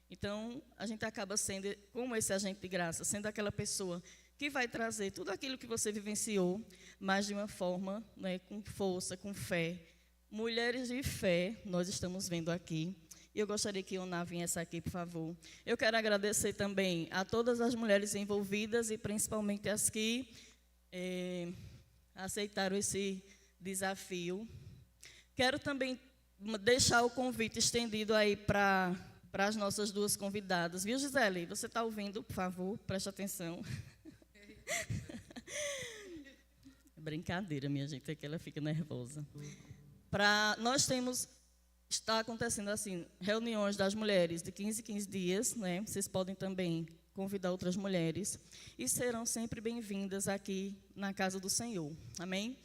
Então, a gente acaba sendo, como esse agente de graça, sendo aquela pessoa que vai trazer tudo aquilo que você vivenciou, mas de uma forma, né, com força, com fé. Mulheres de fé, nós estamos vendo aqui. E eu gostaria que Ioná viesse aqui, por favor. Eu quero agradecer também a todas as mulheres envolvidas e principalmente as que aceitaram esse desafio. Quero também deixar o convite estendido aí para as nossas duas convidadas. Viu, Gisele? Você está ouvindo, por favor, preste atenção. Brincadeira, minha gente, é que ela fica nervosa. Nós está acontecendo assim, reuniões das mulheres de 15 em 15 dias, né? Vocês podem também convidar outras mulheres e serão sempre bem-vindas aqui na casa do Senhor. Amém?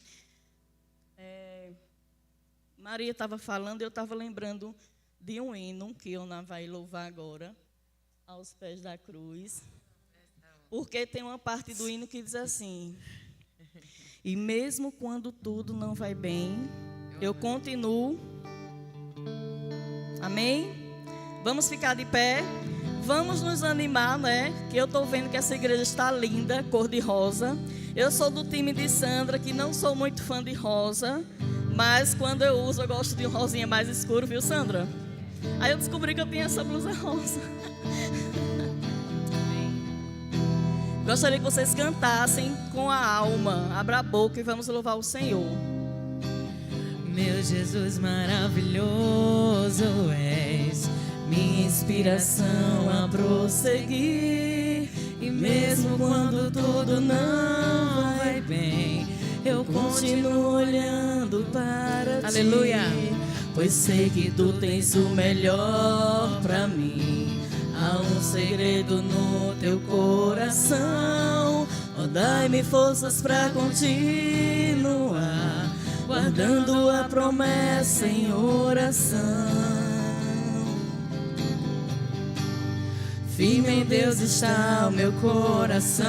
Maria estava falando, eu estava lembrando de um hino que Ioná vai louvar agora, aos pés da cruz. Porque tem uma parte do hino que diz assim: e mesmo quando tudo não vai bem, eu continuo. Amém? Vamos ficar de pé. Vamos nos animar, né? Que eu estou vendo que essa igreja está linda, cor de rosa. Eu sou do time de Sandra, que não sou muito fã de rosa, mas quando eu uso, eu gosto de um rosinha mais escuro, viu, Sandra? Aí eu descobri que eu tinha essa blusa rosa. Gostaria que vocês cantassem com a alma. Abra a boca e vamos louvar o Senhor. Meu Jesus maravilhoso és, minha inspiração a prosseguir. E mesmo quando tudo não vai bem, eu continuo olhando para ti. Aleluia! Pois sei que tu tens o melhor para mim. Há um segredo no teu coração. Oh, dai-me forças para continuar, guardando a promessa em oração. Firme em Deus está o meu coração,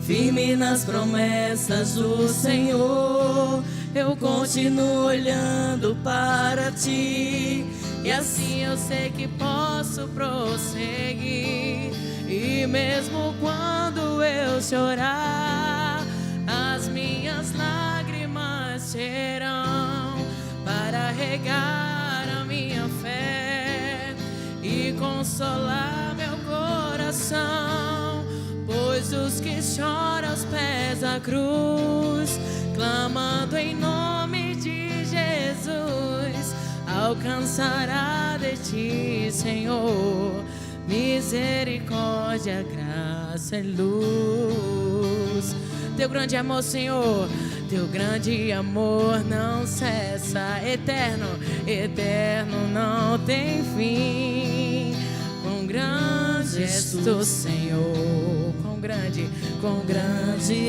firme nas promessas do Senhor. Eu continuo olhando para ti, e assim eu sei que posso prosseguir. E mesmo quando eu chorar, as minhas lágrimas serão para regar a minha fé e consolar meu coração. Pois os que choram aos pés da cruz, clamando em nome de Jesus, alcançará de ti, Senhor, misericórdia, graça e luz. Teu grande amor, Senhor, teu grande amor não cessa, eterno, eterno, não tem fim. Quão grande és tu, Senhor, quão grande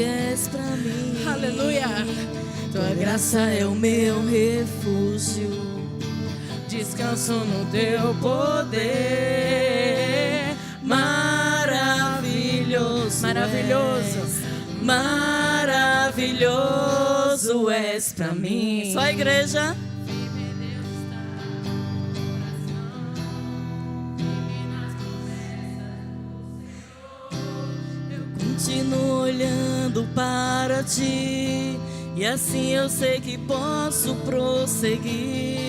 és pra mim. Aleluia! Tua graça é o meu refúgio, descanso no teu poder. Maravilhoso, maravilhoso, maravilhoso és pra mim. Só a igreja. Eu continuo olhando para ti, e assim eu sei que posso prosseguir.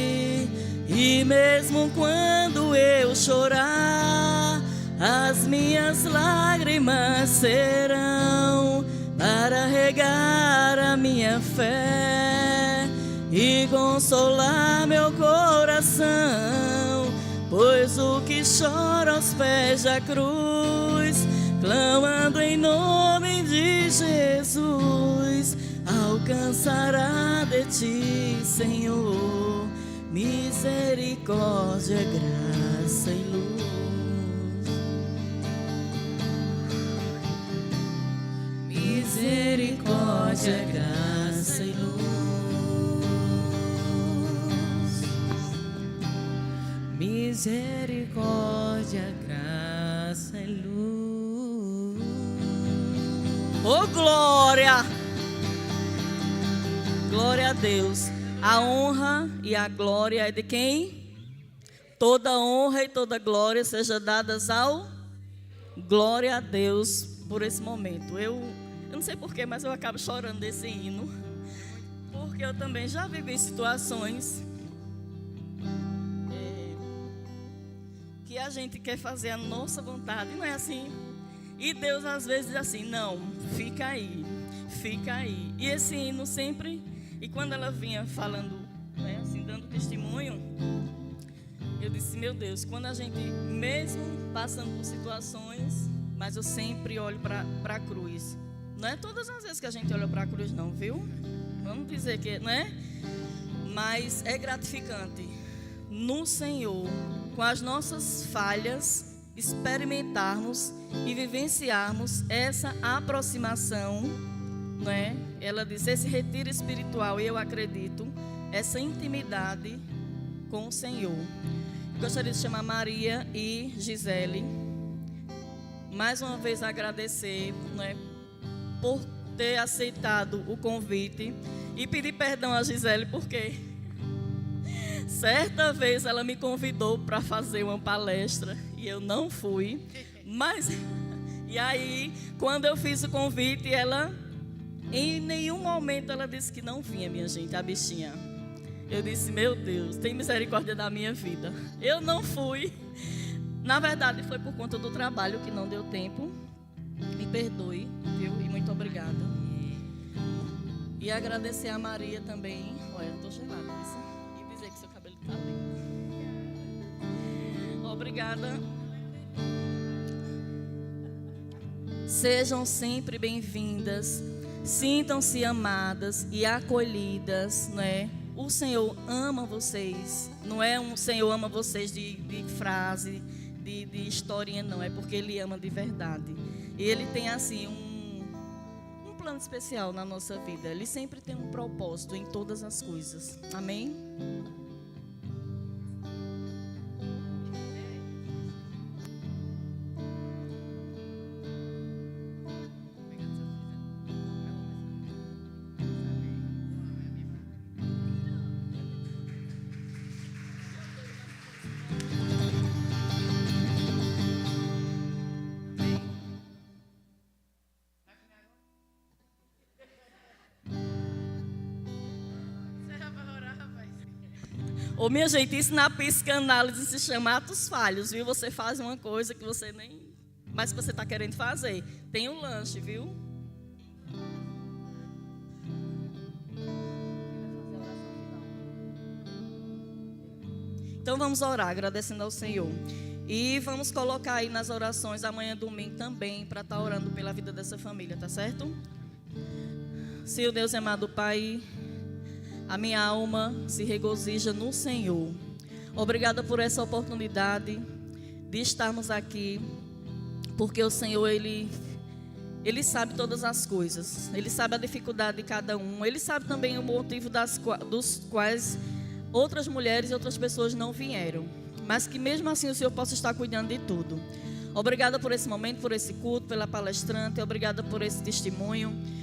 E mesmo quando eu chorar, as minhas lágrimas serão para regar a minha fé e consolar meu coração, pois o que chora aos pés da cruz, clamando em nome de Jesus, alcançará de ti, Senhor, misericórdia, graça e luz. Misericórdia, graça e luz. Misericórdia, graça e luz. Oh, glória! Glória a Deus. A honra e a glória é de quem? Toda honra e toda glória seja dadas ao... Glória a Deus por esse momento. Eu não sei porquê, mas eu acabo chorando desse hino, porque eu também já vivi situações que a gente quer fazer a nossa vontade, não é assim? E Deus às vezes diz assim, não, fica aí, fica aí. E esse hino sempre, e quando ela vinha falando, né, assim, dando testemunho, eu disse, meu Deus, quando a gente, mesmo passando por situações, mas eu sempre olho para a cruz. Não é todas as vezes que a gente olha para a cruz não, viu? Vamos dizer que, não é? Mas é gratificante no Senhor, com as nossas falhas, experimentarmos e vivenciarmos essa aproximação, não é? Ela diz, esse retiro espiritual, eu acredito, essa intimidade com o Senhor. Eu gostaria de chamar Maria e Gisele, mais uma vez agradecer, não é, por ter aceitado o convite e pedir perdão a Gisele, porque certa vez ela me convidou para fazer uma palestra e eu não fui, mas e aí quando eu fiz o convite, ela em nenhum momento ela disse que não vinha, minha gente, a bichinha. Eu disse, meu Deus, tem misericórdia da minha vida. Eu não fui. Na verdade, foi por conta do trabalho que não deu tempo. Me perdoe, viu? E muito obrigada. E agradecer a Maria também. Olha, eu tô gelada. E dizer que seu cabelo tá lindo. Obrigada. Sejam sempre bem-vindas. Sintam-se amadas e acolhidas, né? O Senhor ama vocês. Não é um Senhor ama vocês de frase, de historinha, não. É porque Ele ama de verdade. E Ele tem, assim, um plano especial na nossa vida. Ele sempre tem um propósito em todas as coisas. Amém? Ô, minha gente, isso na psicanálise se chama atos falhos, viu? Você faz uma coisa que você nem... Mas que você está querendo fazer. Tem um lanche, viu? Então vamos orar, agradecendo ao Senhor. E vamos colocar aí nas orações amanhã domingo também, para estar orando pela vida dessa família, tá certo? Senhor Deus amado Pai, a minha alma se regozija no Senhor. Obrigada por essa oportunidade de estarmos aqui, porque o Senhor, Ele sabe todas as coisas. Ele sabe a dificuldade de cada um. Ele sabe também o motivo dos quais outras mulheres e outras pessoas não vieram. Mas que mesmo assim o Senhor possa estar cuidando de tudo. Obrigada por esse momento, por esse culto, pela palestrante. Obrigada por esse testemunho.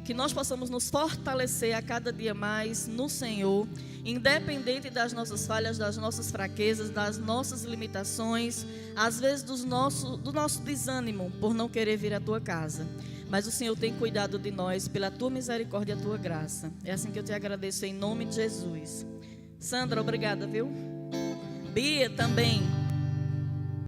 Que nós possamos nos fortalecer a cada dia mais no Senhor, independente das nossas falhas, das nossas fraquezas, das nossas limitações, às vezes do nosso desânimo por não querer vir à tua casa. Mas o Senhor tem cuidado de nós pela tua misericórdia e a tua graça. É assim que eu te agradeço em nome de Jesus. Sandra, obrigada, viu? Bia também.